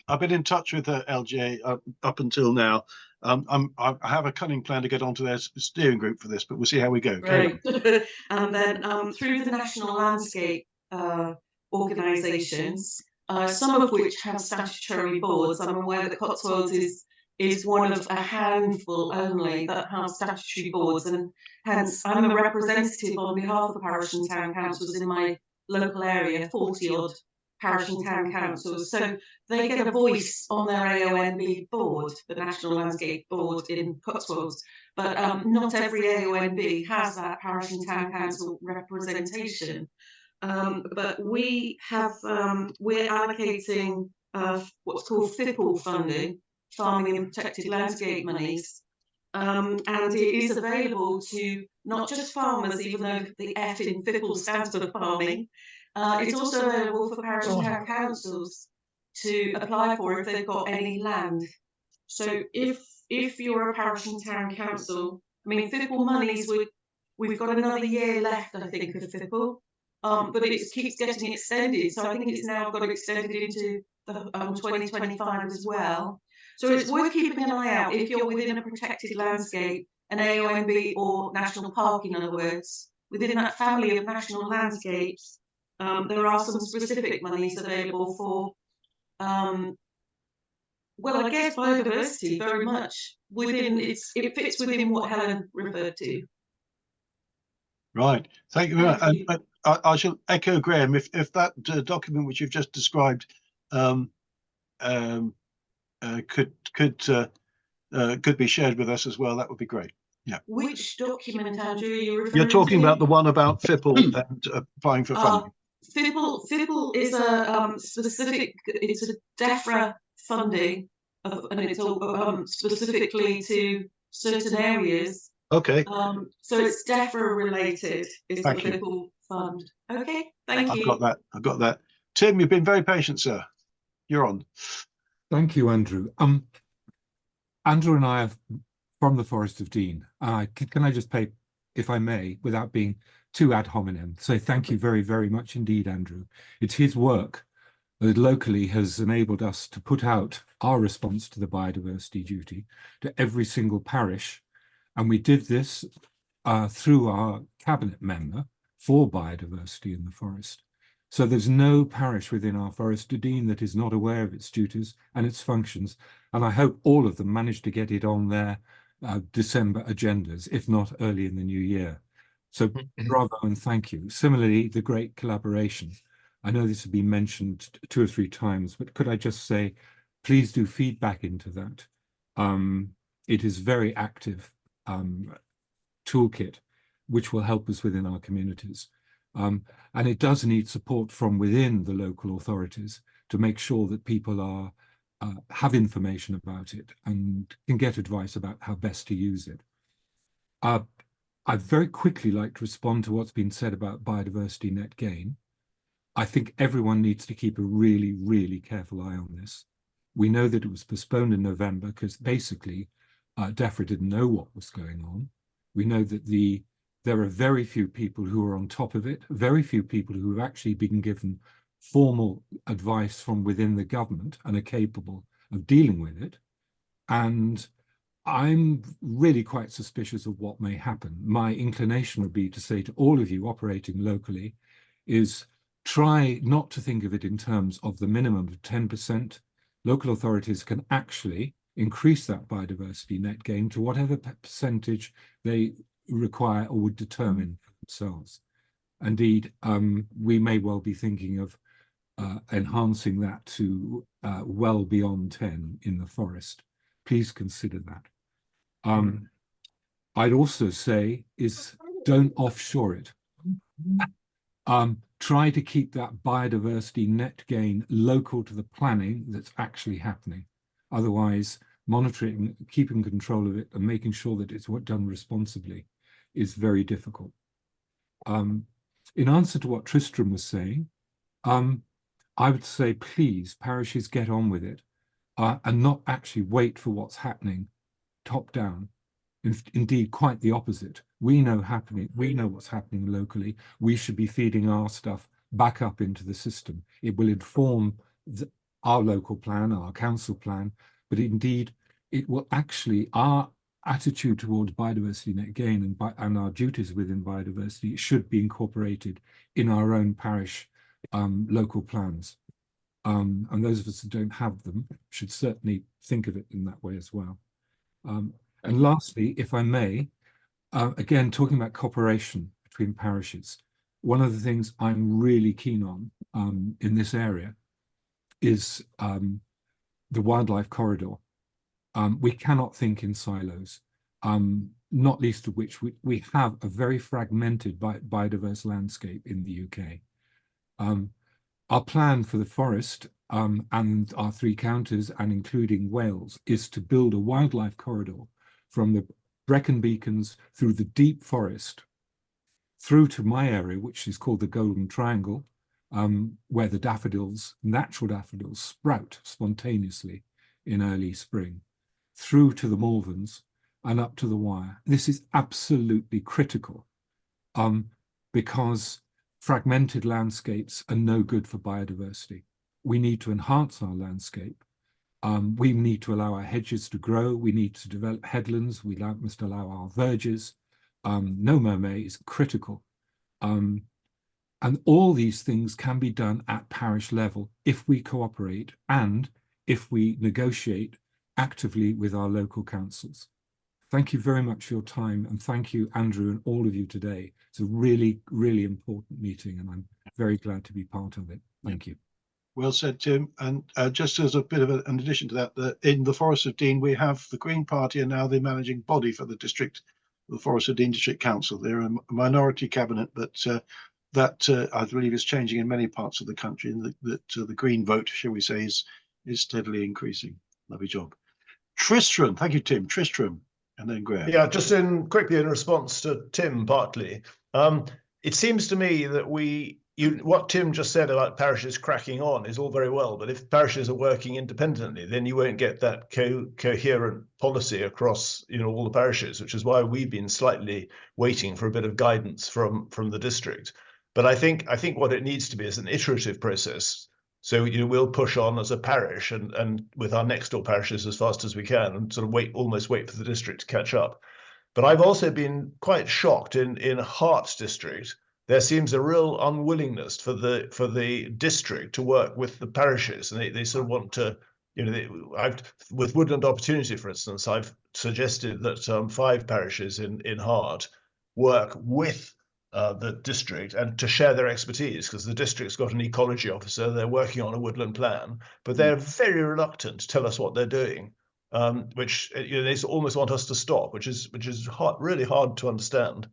I've been in touch with the LGA up until now. I have a cunning plan to get onto their steering group for this, but we'll see how we go. Right. And then through the national landscape organisations, some of which have statutory boards. I'm aware that Cotswolds is one of a handful only that have statutory boards, and hence I'm a representative on behalf of the parish and town councils in my local area, 40 odd parish and town councils. So they get a voice on their AONB board, the National Landscape Board in Cotswolds, but not every AONB has that parish and town council representation. But we have, we're allocating what's called FIPL funding, Farming and Protected Landscape monies, and it is available to not just farmers, even though the F in FIPL stands for farming. It's also available for parish and town councils to apply for if they've got any land. So if you're a parish and town council, I mean, FIPL monies, we've got another year left, I think, of FIPL. But it keeps getting extended, so I think it's now got extended into the 2025 as well. So it's worth keeping an eye out if you're within a protected landscape, an AONB or national park, in other words. Within that family of national landscapes, there are some specific monies available for, well, I guess biodiversity very much within it fits within what Helen referred to. Right, thank you very much. I shall echo Graham. If that document which you've just described could be shared with us as well, that would be great. Yeah. Which document, Andrew, are you referring to? You're talking about the one about FIPL and applying for funding. FIPL is a specific. It's a DEFRA funding, and it's all specifically to certain areas. Okay. So it's DEFRA related. Is the FIPL fund? Okay. Thank you. I've got that. Tim, you've been very patient, sir. You're on. Thank you, Andrew. Andrew and I are from the Forest of Dean. Can I just pay, if I may, without being too ad hominem, say thank you very, very much indeed, Andrew. It's his work that locally has enabled us to put out our response to the biodiversity duty to every single parish. And we did this through our cabinet member for biodiversity in the forest. So there's no parish within our Forest of Dean that is not aware of its duties and its functions. And I hope all of them manage to get it on their December agendas, if not early in the new year. So bravo and thank you. Similarly, the Great Collaboration. I know this has been mentioned 2 or 3 times, but could I just say, please do feedback into that. It is very active toolkit, which will help us within our communities. And it does need support from within the local authorities to make sure that people have information about it and can get advice about how best to use it. I'd very quickly like to respond to what's been said about biodiversity net gain. I think everyone needs to keep a really, really careful eye on this. We know that it was postponed in November because basically DEFRA didn't know what was going on. We know that there are very few people who are on top of it, very few people who have actually been given formal advice from within the government and are capable of dealing with it. And I'm really quite suspicious of what may happen. My inclination would be to say to all of you operating locally is try not to think of it in terms of the minimum of 10%. Local authorities can actually increase that biodiversity net gain to whatever percentage they require or would determine for themselves. Indeed, we may well be thinking of enhancing that to well beyond 10 in the forest. Please consider that. I'd also say is don't offshore it. Try to keep that biodiversity net gain local to the planning that's actually happening. Otherwise, monitoring, keeping control of it and making sure that it's done responsibly is very difficult. In answer to what Tristram was saying, I would say, please, parishes, get on with it and not actually wait for what's happening top down. Indeed, quite the opposite. We know what's happening locally. We should be feeding our stuff back up into the system. It will inform our local plan, our council plan, but indeed, it will actually, our attitude towards biodiversity net gain and our duties within biodiversity should be incorporated in our own parish local plans. And those of us who don't have them should certainly think of it in that way as well. And lastly, if I may, again, talking about cooperation between parishes, one of the things I'm really keen on in this area is the wildlife corridor. We cannot think in silos, not least of which we have a very fragmented biodiverse landscape in the UK. Our plan for the forest and our 3 counties, and including Wales, is to build a wildlife corridor from the Brecon Beacons through the deep forest, through to my area, which is called the Golden Triangle, where the daffodils, natural daffodils, sprout spontaneously in early spring, through to the Malverns and up to the Wyre. This is absolutely critical because fragmented landscapes are no good for biodiversity. We need to enhance our landscape. We need to allow our hedges to grow. We need to develop headlands. We must allow our verges. No mermaid is critical. And all these things can be done at parish level if we cooperate and if we negotiate actively with our local councils. Thank you very much for your time, and thank you, Andrew, and all of you today. It's a really, really important meeting, and I'm very glad to be part of it. Thank you. Well said, Tim. And just as a bit of an addition to that, in the Forest of Dean, we have the Green Party are now the managing body for the district, the Forest of Dean District Council. They're a minority cabinet, but that I believe is changing in many parts of the country, and that the Green vote, shall we say, is steadily increasing. Lovely job. Tristram, thank you, Tim. Tristram, and then Graham. Yeah, just quickly in response to Tim partly, it seems to me that what Tim just said about parishes cracking on is all very well, but if parishes are working independently, then you won't get that coherent policy across all the parishes, which is why we've been slightly waiting for a bit of guidance from the district. But I think what it needs to be is an iterative process. So we'll push on as a parish and with our next door parishes as fast as we can, and sort of almost wait for the district to catch up. But I've also been quite shocked in Herts district. There seems a real unwillingness for the district to work with the parishes, and they sort of want to, with Woodland Opportunity, for instance, I've suggested that 5 parishes in Hart work with the district and to share their expertise, because the district's got an ecology officer, they're working on a woodland plan, but they're very reluctant to tell us what they're doing, which they almost want us to stop, which is really hard to understand.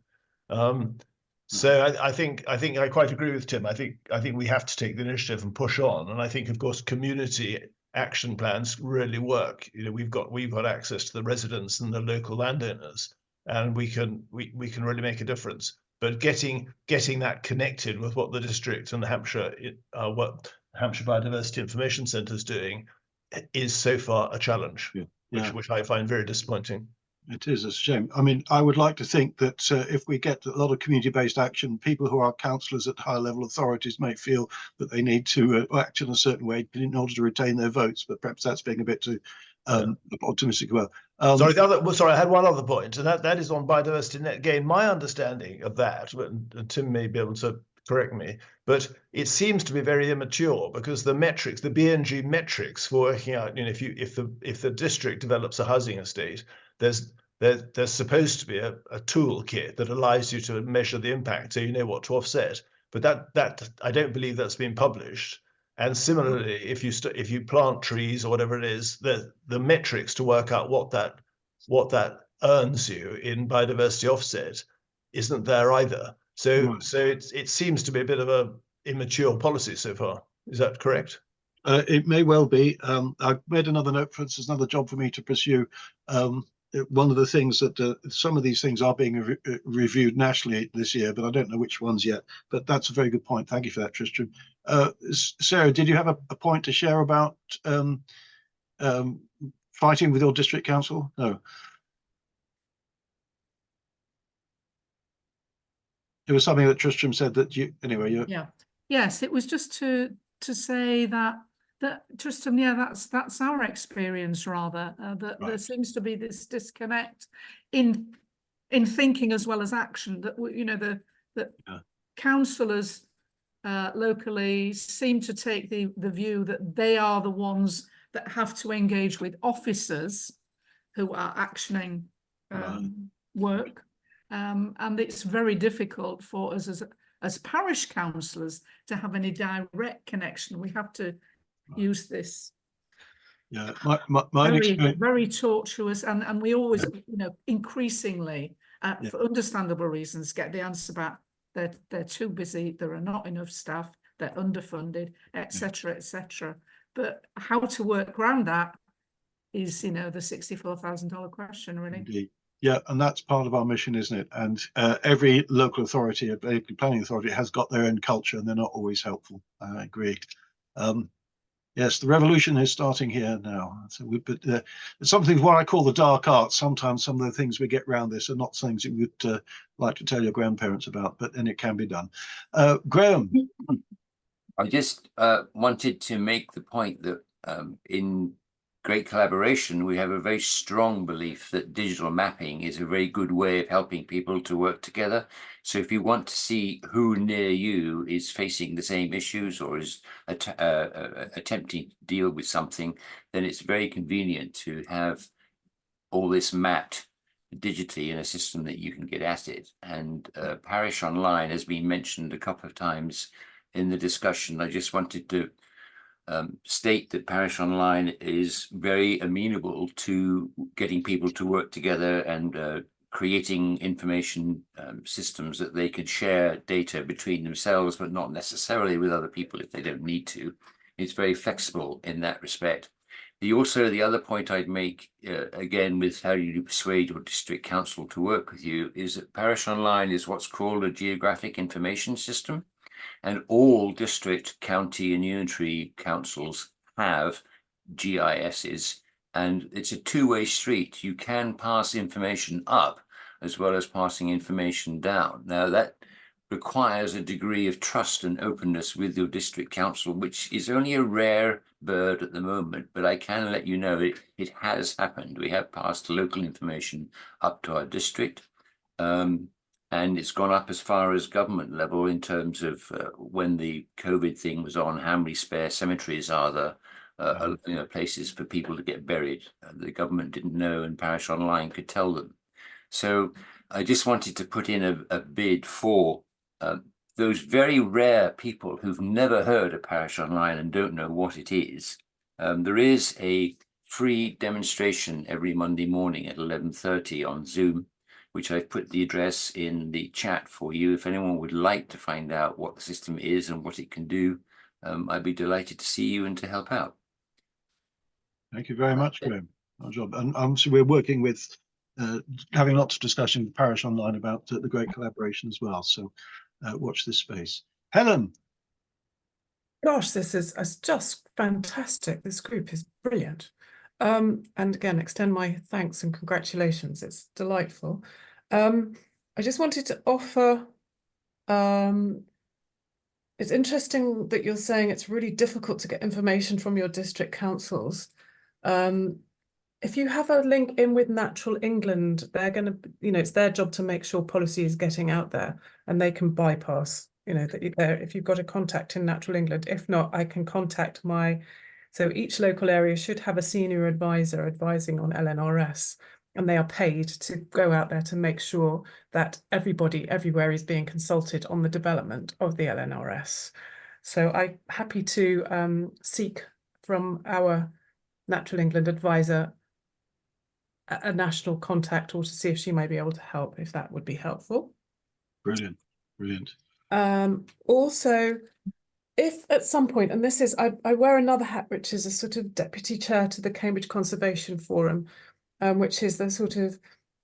So I think I quite agree with Tim. I think we have to take the initiative and push on. And I think, of course, community action plans really work. We've got access to the residents and the local landowners, and we can really make a difference. But getting that connected with what the district and the Hampshire Biodiversity Information Centre is doing is so far a challenge, Yeah. which I find very disappointing. It is a shame. I mean, I would like to think that if we get a lot of community-based action, people who are councillors at higher level authorities may feel that they need to act in a certain way in order to retain their votes, but perhaps that's being a bit too optimistic about. Sorry, I had one other point, and that is on biodiversity net gain. My understanding of that, and Tim may be able to correct me, but it seems to be very immature, because the metrics, the BNG metrics for working out, you know, if the district develops a housing estate, there's supposed to be a toolkit that allows you to measure the impact, so you know what to offset. But that I don't believe that's been published. And similarly, if you plant trees or whatever it is, the metrics to work out what that earns you in biodiversity offset isn't there either. So it seems to be a bit of a immature policy so far. Is that correct? It may well be. I've made another note for instance, another job for me to pursue. One of the things that some of these things are being reviewed nationally this year, but I don't know which ones yet. But that's a very good point. Thank you for that, Tristram. Sarah, did you have a point to share about fighting with your district council? No. It was something that Tristram said that you, anyway. Yes, it was just to say that Tristram, that's our experience rather, that there seems to be this disconnect in thinking as well as action, that you know that councillors locally seem to take the view that they are the ones that have to engage with officers who are actioning work, and it's very difficult for us as parish councillors to have any direct connection. We have to use this very tortuous, and we always, you know, increasingly for understandable reasons get the answer about they're too busy, there are not enough staff, they're underfunded, etc., etc. But how to work around that is, you know, the $64,000 question, really. Indeed. Yeah, and that's part of our mission, isn't it? And every local authority, every planning authority has got their own culture, and they're not always helpful. I agree. Yes, the revolution is starting here now. So something what I call the dark arts. Sometimes some of the things we get around this are not things you would like to tell your grandparents about, but then it can be done. Graham. I just wanted to make the point that in Great Collaboration, we have a very strong belief that digital mapping is a very good way of helping people to work together. So if you want to see who near you is facing the same issues or is attempting to deal with something, then it's very convenient to have all this mapped digitally in a system that you can get at it. And Parish Online has been mentioned a couple of times in the discussion. I just wanted to state that Parish Online is very amenable to getting people to work together and creating information systems that they could share data between themselves, but not necessarily with other people if they don't need to. It's very flexible in that respect. The other point I'd make, again, with how you persuade your district council to work with you, is that Parish Online is what's called a geographic information system. And all district, county and unitary councils have GISs, and it's a two-way street. You can pass information up as well as passing information down. Now that requires a degree of trust and openness with your district council, which is only a rare bird at the moment, but I can let you know it has happened. We have passed local information up to our district. And it's gone up as far as government level in terms of when the COVID thing was on, how many spare cemeteries are there, you know, places for people to get buried. The government didn't know, and Parish Online could tell them. So I just wanted to put in a bid for those very rare people who've never heard of Parish Online and don't know what it is. There is a free demonstration every Monday morning at 11:30 on Zoom, which I've put the address in the chat for you. If anyone would like to find out what the system is and what it can do, I'd be delighted to see you and to help out. Thank you very much, Graham. Our job. And so we're working with, having lots of discussion with Parish Online about the Great Collaboration as well. So watch this space. Helen. Gosh, this is just fantastic. This group is brilliant. And again, extend my thanks and congratulations. It's delightful. I just wanted to offer, it's interesting that you're saying it's really difficult to get information from your district councils. If you have a link in with Natural England, they're going to, it's their job to make sure policy is getting out there, and they can bypass, if you've got a contact in Natural England. If not, I can contact so each local area should have a senior advisor advising on LNRS, and they are paid to go out there to make sure that everybody everywhere is being consulted on the development of the LNRS. So I'm happy to seek from our Natural England advisor a national contact, or to see if she may be able to help, if that would be helpful. Brilliant, brilliant. Also, if at some point, and this is, I wear another hat, which is a sort of deputy chair to the Cambridge Conservation Forum, which is the sort of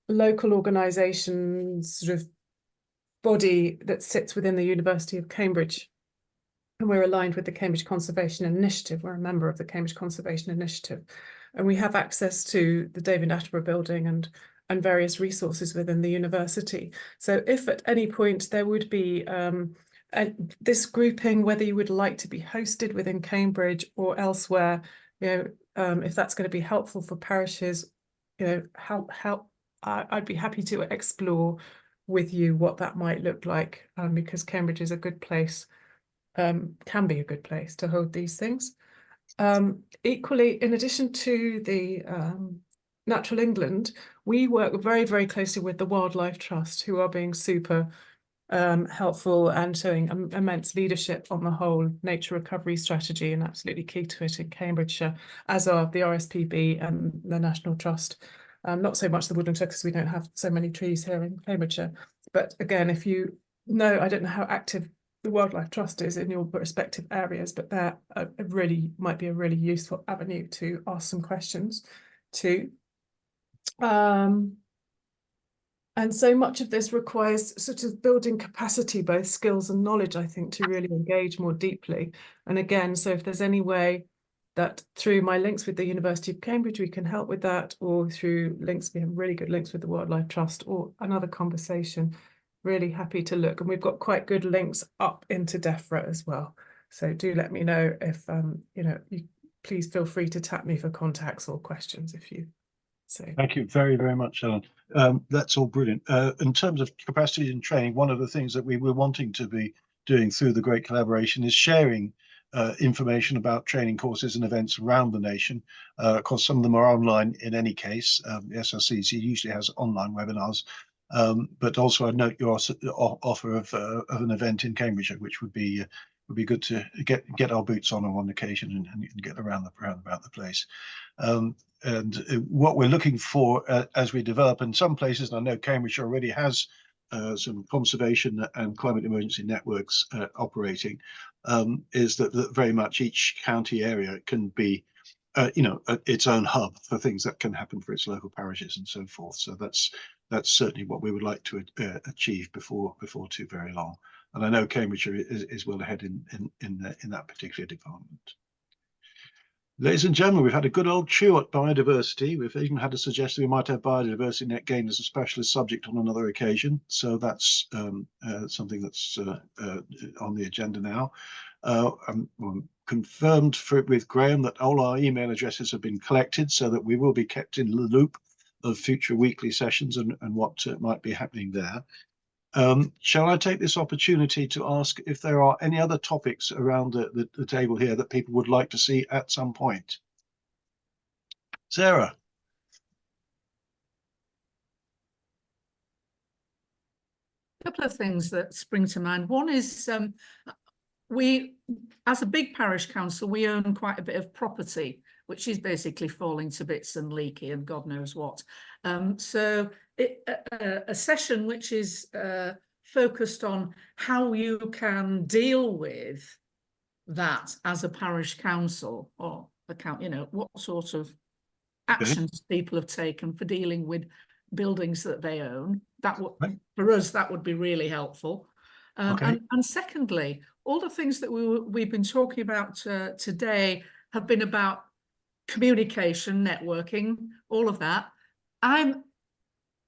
local organisation sort of body that sits within the University of Cambridge. And we're aligned with the Cambridge Conservation Initiative. We're a member of the Cambridge Conservation Initiative. And we have access to the David Attenborough building and various resources within the university. So if at any point there would be this grouping, whether you would like to be hosted within Cambridge or elsewhere, if that's going to be helpful for parishes, how I'd be happy to explore with you what that might look like, because Cambridge is a good place, can be a good place to hold these things. Equally, in addition to the Natural England, we work very, very closely with the Wildlife Trust, who are being super helpful and showing immense leadership on the whole nature recovery strategy, and absolutely key to it in Cambridgeshire, as are the RSPB and the National Trust. Not so much the Woodland Trust, because we don't have so many trees here in Cambridgeshire. But again, if you know, I don't know how active the Wildlife Trust is in your respective areas, but that really might be a really useful avenue to ask some questions to. And so much of this requires sort of building capacity, both skills and knowledge, I think, to really engage more deeply. And again, so if there's any way that through my links with the University of Cambridge, we can help with that, or through links, we have really good links with the Wildlife Trust, or another conversation, really happy to look. And we've got quite good links up into DEFRA as well. So do let me know if, you please feel free to tap me for contacts or questions if you. So thank you very, very much, Ellen. That's all brilliant. In terms of capacity and training, one of the things that we were wanting to be doing through the Great Collaboration is sharing information about training courses and events around the nation. Of course, some of them are online in any case. The SRCC usually has online webinars, but also I note your offer of an event in Cambridgeshire, which would be good to get our boots on one occasion and get around about the place. And what we're looking for as we develop in some places, and I know Cambridge already has some conservation and climate emergency networks operating, is that very much each county area can be, its own hub for things that can happen for its local parishes and so forth. So that's certainly what we would like to achieve before too very long. And I know Cambridge is well ahead in that particular department. Ladies and gentlemen, we've had a good old chew at biodiversity. We've even had a suggestion we might have biodiversity net gain as a specialist subject on another occasion. So that's something that's on the agenda now. I'm confirmed with Graham that all our email addresses have been collected, so that we will be kept in the loop of future weekly sessions and what might be happening there. Shall I take this opportunity to ask if there are any other topics around the table here that people would like to see at some point? Sarah. A couple of things that spring to mind. One is we, as a big parish council, we own quite a bit of property, which is basically falling to bits and leaky and God knows what. So a session which is focused on how you can deal with that as a parish council, or what sort of actions people have taken for dealing with buildings that they own. That would, for us, that would be really helpful. And secondly, all the things that we've been talking about today have been about communication, networking, all of that.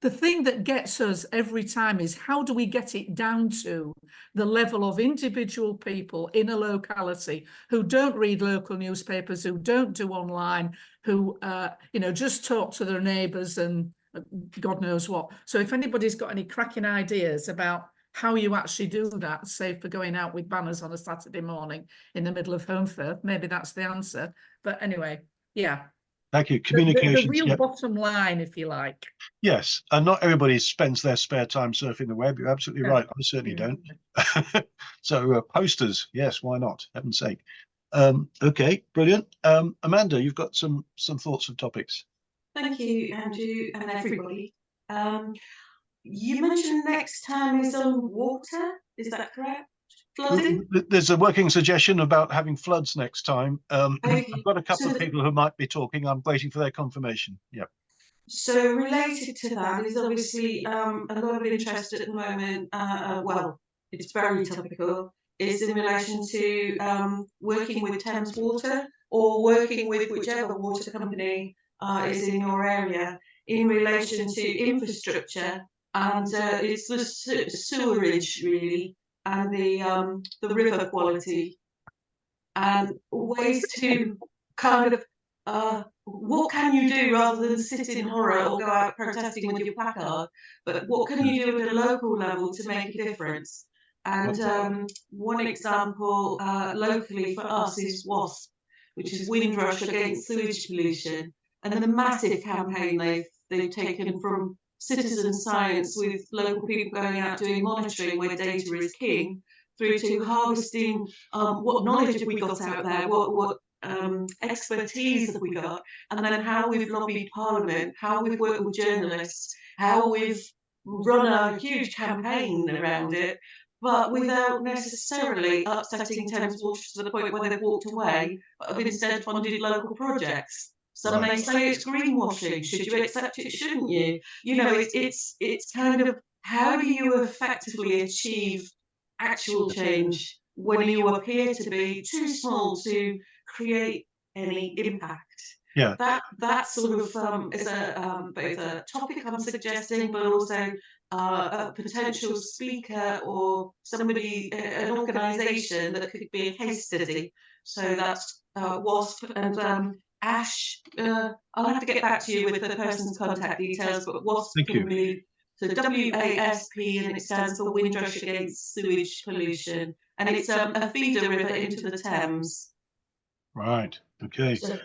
The thing that gets us every time is how do we get it down to the level of individual people in a locality who don't read local newspapers, who don't do online, who you know, just talk to their neighbours and God knows what. So if anybody's got any cracking ideas about how you actually do that, say for going out with banners on a Saturday morning in the middle of Holmfirth, maybe that's the answer. But anyway, yeah. Thank you. The Communications. real Yep. bottom line, if you like. Yes, and not everybody spends their spare time surfing the web. You're absolutely Yeah. right. I certainly don't. So posters, yes, why not? Heaven's sake. Okay, brilliant. Amanda, you've got some thoughts and topics. Thank you, Andrew, and everybody. You mentioned next time is on water. Is that correct? Flooding? There's a working suggestion about having floods next time. Okay. I've got a couple So of people who might be talking. I'm waiting for their confirmation. Yeah. So related to that is obviously a lot of interest at the moment. Well, it's very topical. Is in relation to working with Thames Water or working with whichever water company is in your area in relation to infrastructure, and it's the sewerage really, and the river quality, and ways to kind of what can you do rather than sit in horror or go out protesting with your placard, but what can you do at a local level to make a difference? And one example locally for us is WASP, which is Windrush Against Sewage Pollution, and the massive campaign they've taken from citizen science with local people going out doing monitoring where data is king, through to harvesting what knowledge have we got out there, what expertise have we got, and then how we've lobbied Parliament, how we've worked with journalists, how we've run a huge campaign around it, but without necessarily upsetting Thames Water to the point where they've walked away, but have instead funded local projects. Some may say it's greenwashing. Should you accept it? Shouldn't you? You know, it's kind of how do you effectively achieve actual change when you appear to be too small to create any impact. Yeah. That sort of is both a topic I'm suggesting, but also a potential speaker or somebody, an organisation that could be a case study. So that's WASP and Ash. I'll have to get back to you with the person's contact details, but WASP can be so WASP, and it stands for Windrush Against Sewage Pollution, and it's a feeder river into the Thames. Right. Okay. So,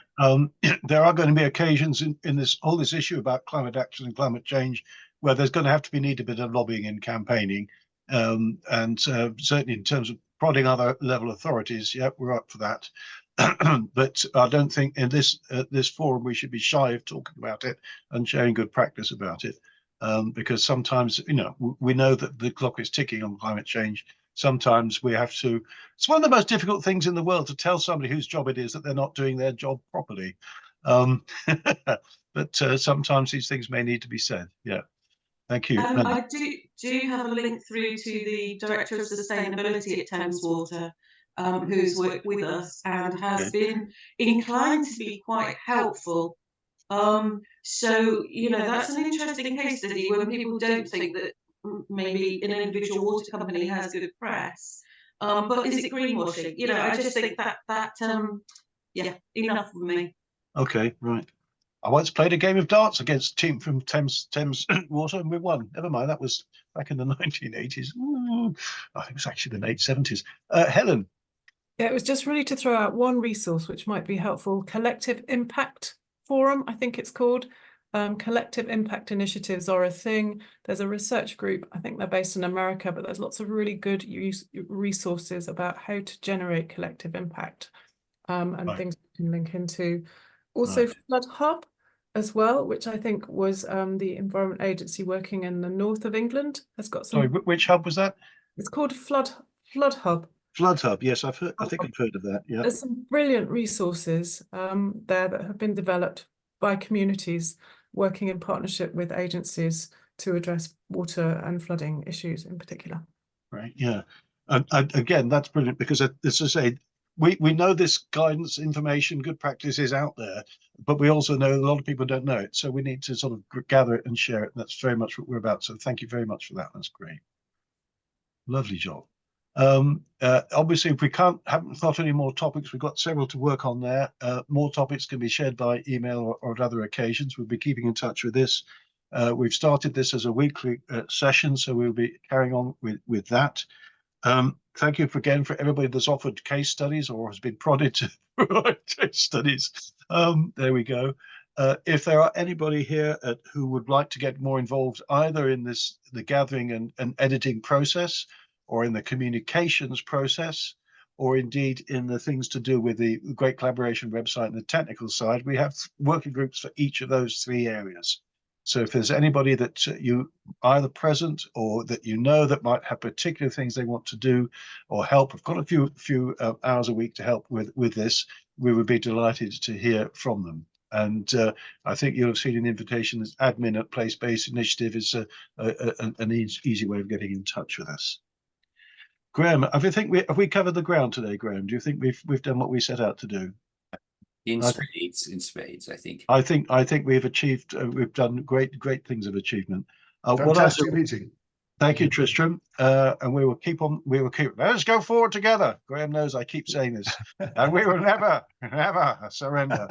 there are going to be occasions in this whole issue about climate action and climate change where there's going to have to be need a bit of lobbying and campaigning, and certainly in terms of prodding other level authorities. Yeah, we're up for that. But I don't think in this forum we should be shy of talking about it and sharing good practice about it, because sometimes, you know, we know that the clock is ticking on climate change. Sometimes we have to, it's one of the most difficult things in the world to tell somebody whose job it is that they're not doing their job properly. But sometimes these things may need to be said. Yeah. Thank you. I do have a link through to the Director of Sustainability at Thames Water, who's worked with us and has been inclined to be quite helpful. So, you know, that's an interesting case study when people don't think that maybe an individual water company has good press. But is it greenwashing? You know, I just think that yeah, enough from me. Okay, right. I once played a game of darts against a team from Thames Water and we won. Never mind, that was back in the 1980s. I think it was actually the late 70s. Helen. Yeah, it was just really to throw out one resource which might be helpful. Collective Impact Forum, I think it's called. Collective impact initiatives are a thing. There's a research group, I think they're based in America, but there's lots of really good resources about how to generate collective impact, and things you can link into. Also Flood Hub as well, which I think was the Environment Agency working in the north of England has got some. Sorry, which hub was that? It's called Flood Hub. Flood Hub, yes, I've heard. I think I've heard of that. Yeah, there's some brilliant resources there that have been developed by communities working in partnership with agencies to address water and flooding issues in particular. Right. Yeah. And again, that's brilliant because, as I say, we know this guidance, information, good practice is out there, but we also know a lot of people don't know it. So we need to sort of gather it and share it. And that's very much what we're about. So thank you very much for that. That's great. Lovely job. Obviously, if we haven't got any more topics, we've got several to work on there. More topics can be shared by email or at other occasions. We'll be keeping in touch with this. We've started this as a weekly session, so we'll be carrying on with that. Thank you again for everybody that's offered case studies or has been prodded to provide case studies. There we go. If there are anybody here who would like to get more involved either in the gathering and editing process, or in the communications process, or indeed in the things to do with the Great Collaboration website and the technical side, we have working groups for each of those 3 areas. So if there's anybody that you either present or that you know that might have particular things they want to do or help, I've got a few hours a week to help with this, we would be delighted to hear from them. And I think you'll have seen an invitation as admin at Place-Based Initiative is an easy way of getting in touch with us. Graham, have we covered the ground today, Graham? Do you think we've done what we set out to do? In spades, I think. I think we've achieved. We've done great things of achievement. Fantastic meeting. Thank you, Tristram. And we will keep. Let's go forward together. Graham knows I keep saying this, and we will never surrender.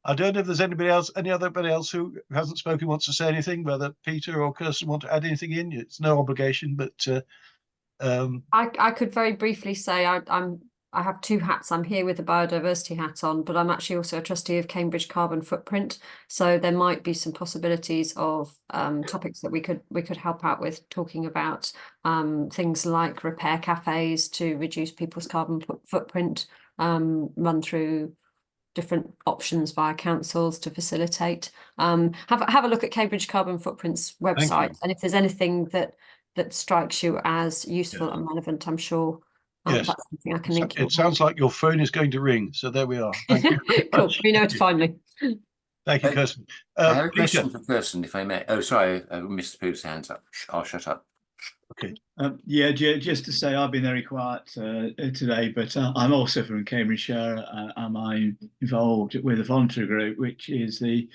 I don't know if there's anybody else who hasn't spoken wants to say anything. Whether Peter or Kirsten want to add anything in, it's no obligation. But I could very briefly say I have 2 hats. I'm here with the biodiversity hat on, but I'm actually also a trustee of Cambridge Carbon Footprint. So there might be some possibilities of topics that we could help out with, talking about things like repair cafes to reduce people's carbon footprint, run through different options via councils to facilitate. Have a look at Cambridge Carbon Footprint's website, and if there's anything that strikes you as useful and relevant, I'm sure yes, that's something I can link you. It sounds like your phone is going to ring, so there we are. Thank you. Cool. You know where to find me. Thank you, Kirsten. I have a question for Kirsten, if I may. Oh, sorry, Mr. Pooh's hands up. I'll shut up. Okay. Yeah, just to say, I've been very quiet today, but I'm also from Cambridgeshire, and I'm involved with a voluntary group, which is the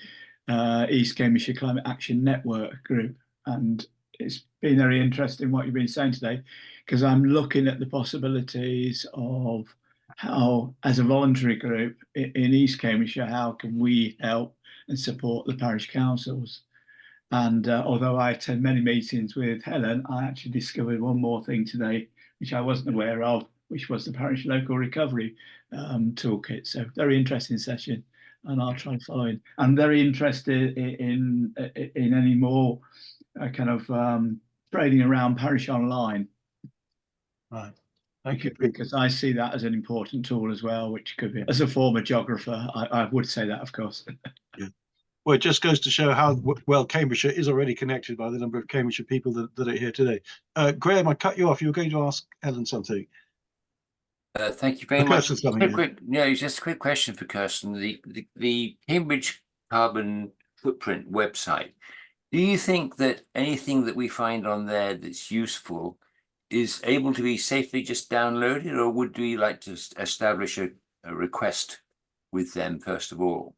East Cambridgeshire Climate Action Network group. And it's been very interesting what you've been saying today, because I'm looking at the possibilities of how, as a voluntary group in East Cambridgeshire, how can we help and support the parish councils. And although I attend many meetings with Helen, I actually discovered one more thing today, which I wasn't aware of, which was the parish local recovery toolkit. So very interesting session, and I'll try following. I'm very interested in any more kind of trading around parish online. Right. Thank you. Because I see that as an important tool as well, which could be, as a former geographer, I would say that, of course. Yeah. Well, it just goes to show how well Cambridgeshire is already connected by the number of Cambridgeshire people that are here today. Graham, I cut you off. You were going to ask Helen something. Thank you very much. Just a quick question for Kirsten. The Cambridge Carbon Footprint website. Do you think that anything that we find on there that's useful is able to be safely just downloaded, or would we like to establish a request with them first of all?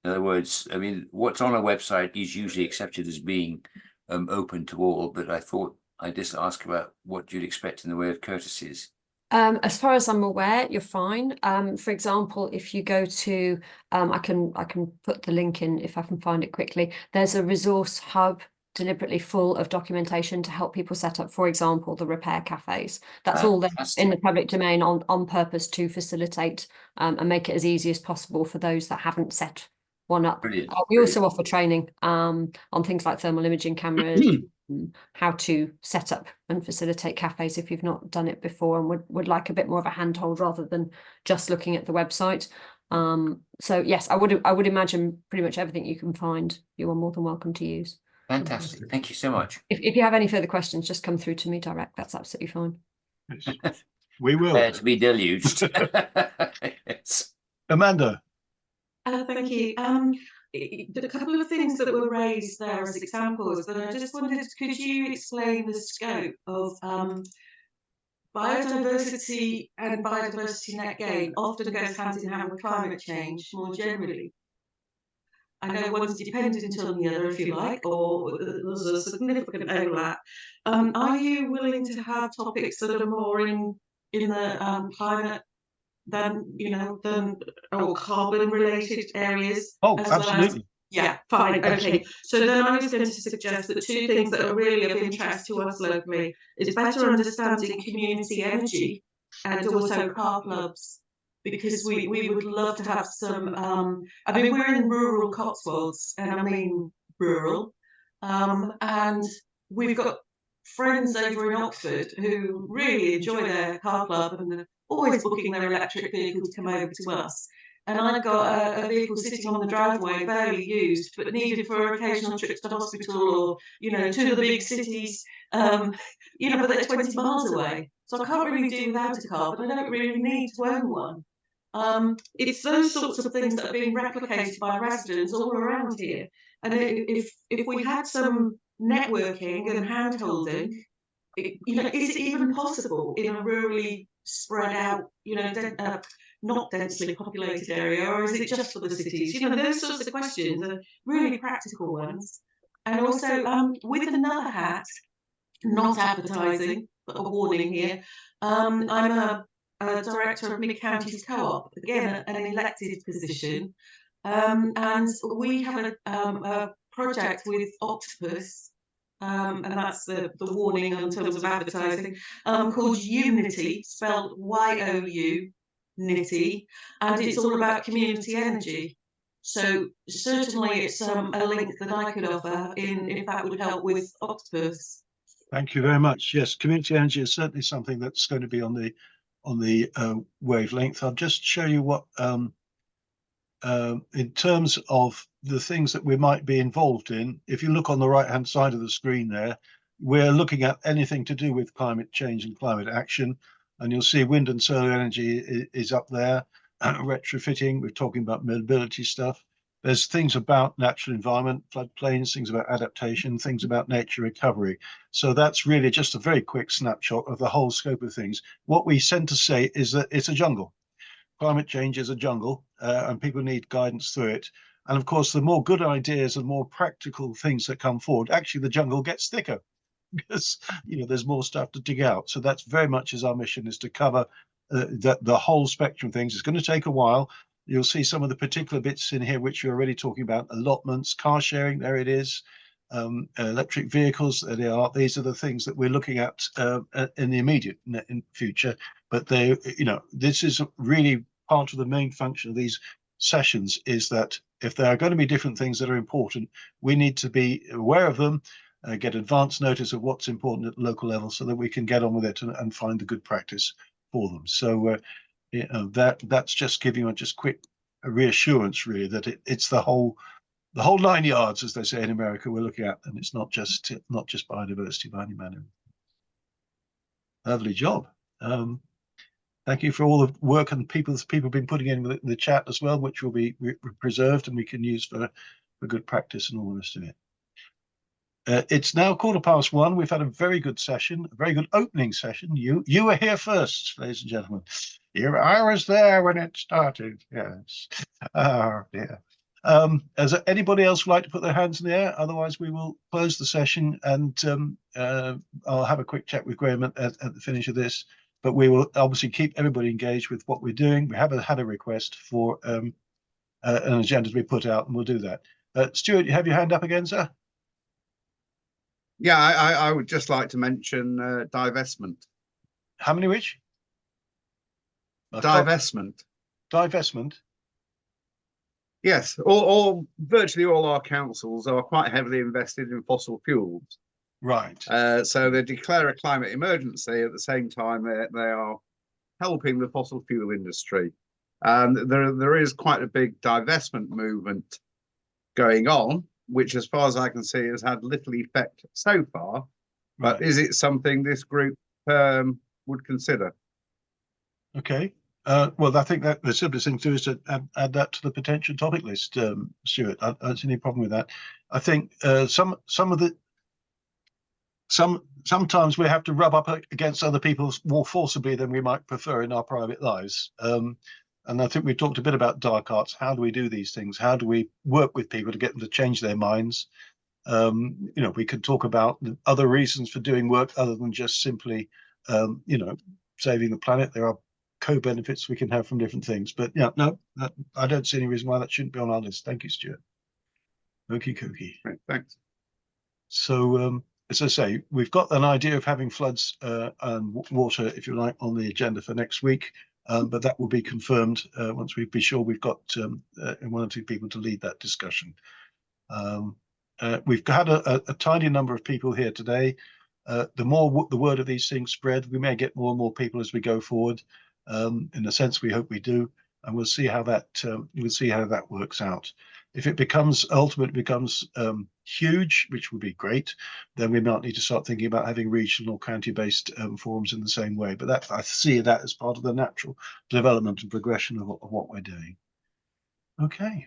In other words, I mean, what's on a website is usually accepted as being open to all, but I thought I'd just ask about what you'd expect in the way of courtesies. As far as I'm aware, you're fine. For example, if you go to, I can put the link in if I can find it quickly. There's a resource hub deliberately full of documentation to help people set up, for example, the repair cafes. That's all there in the public domain on purpose to facilitate and make it as easy as possible for those that haven't set one up. Brilliant. We also offer training on things like thermal imaging cameras, how to set up and facilitate cafes if you've not done it before and would like a bit more of a handhold rather than just looking at the website. So yes, I would imagine pretty much everything you can find, you are more than welcome to use. Fantastic. Thank you so much. If you have any further questions, just come through to me direct. That's absolutely fine. We will. To be deluged. Yes. Amanda. Thank you. A couple of things that were raised there as examples, but I just wondered, could you explain the scope of biodiversity and biodiversity net gain often goes hand in hand with climate change more generally. I know one's dependent on the other, if you like, or there's a significant overlap. Are you willing to have topics that are more in the climate than or carbon related areas? Oh, as well as- absolutely. yeah, fine, okay. So then I was going to suggest that two things that are really of interest to us locally is better understanding community energy and also car clubs, because we would love to have some, I mean, we're in rural Cotswolds, and I mean rural, and we've got friends over in Oxford who really enjoy their car club and they're always booking their electric vehicle to come over to us. And I've got a vehicle sitting on the driveway, barely used, but needed for occasional trips to hospital or, to the big cities, but they're 20 miles away. So I can't really do without a car, but I don't really need to own one. It's those sorts of things that are being replicated by residents all around here. And if we had some networking and hand-holding, is it even possible in a rurally spread out, not densely populated area, or is it just for the cities? Those sorts of questions are really practical ones. And also, with another hat, not advertising, but a warning here, I'm a director of Mid Counties Co-op, again, an elected position, and we have a project with Octopus, and that's the warning in terms of advertising, called Unity, spelled Y-O-U, Nitty, and it's all about community energy. So certainly it's a link that I could offer if that would help with Octopus. Thank you very much. Yes, community energy is certainly something that's going to be on the wavelength. I'll just show you what in terms of the things that we might be involved in. If you look on the right hand side of the screen there, we're looking at anything to do with climate change and climate action, and you'll see wind and solar energy is up there. Retrofitting, we're talking about mobility stuff. There's things about natural environment, floodplains, things about adaptation, things about nature recovery. So that's really just a very quick snapshot of the whole scope of things. What we tend to say is that it's a jungle. Climate change is a jungle, and people need guidance through it. And of course, the more good ideas and more practical things that come forward, actually the jungle gets thicker because there's more stuff to dig out. So that's very much as our mission is to cover the whole spectrum of things. It's going to take a while. You'll see some of the particular bits in here which you're already talking about: allotments, car sharing. There it is. Electric vehicles. There they are. These are the things that we're looking at in the immediate future. But this is really part of the main function of these sessions, is that if there are going to be different things that are important, we need to be aware of them, get advance notice of what's important at the local level, so that we can get on with it and find the good practice for them. So that's just giving you just quick reassurance, really, that it's the whole 9 yards, as they say in America, we're looking at, and it's not just biodiversity by any manner. Lovely job. Thank you for all the work and people have been putting in the chat as well, which will be preserved and we can use for good practice and all the rest of it. It's now 1:15. We've had a very good session, a very good opening session. You were here first, ladies and gentlemen. I was there when it started. Yes. Oh dear. Has anybody else like to put their hands in the air? Otherwise, we will close the session, and I'll have a quick chat with Graham at the finish of this. But we will obviously keep everybody engaged with what we're doing. We have had a request for an agenda to be put out, and we'll do that. Stuart, you have your hand up again, sir? Yeah, I would just like to mention divestment. How many which? Divestment. Divestment? Yes, virtually all our councils are quite heavily invested in fossil fuels. Right. So they declare a climate emergency at the same time they are helping the fossil fuel industry. And there is quite a big divestment movement going on, which, as far as I can see, has had little effect so far. But is it something this group would consider? Okay. Well, I think that the simplest thing to do is to add that to the potential topic list, Stuart. I don't see any problem with that. I think some of the sometimes we have to rub up against other people more forcibly than we might prefer in our private lives. And I think we talked a bit about dark arts. How do we do these things? How do we work with people to get them to change their minds? You know, we could talk about other reasons for doing work other than just simply, you know, saving the planet. There are co-benefits we can have from different things. But yeah, no, I don't see any reason why that shouldn't be on our list. Thank you, Stuart. Okie dokie. Right, thanks. So, as I say, we've got an idea of having floods and water, if you like, on the agenda for next week. But that will be confirmed once we be sure we've got one or two people to lead that discussion. We've had a tiny number of people here today. The more the word of these things spread, we may get more and more people as we go forward. In a sense, we hope we do, and we'll see how that works out. If it ultimately becomes huge, which would be great, then we might need to start thinking about having regional, county-based forums in the same way. But that I see that as part of the natural development and progression of what we're doing. Okay.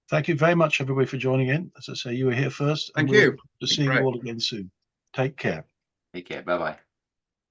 Thank you very much, everybody, for joining in. As I say, you were here first. Thank and we'll you. look forward to seeing you all again soon. Take care. Take care. Bye-bye.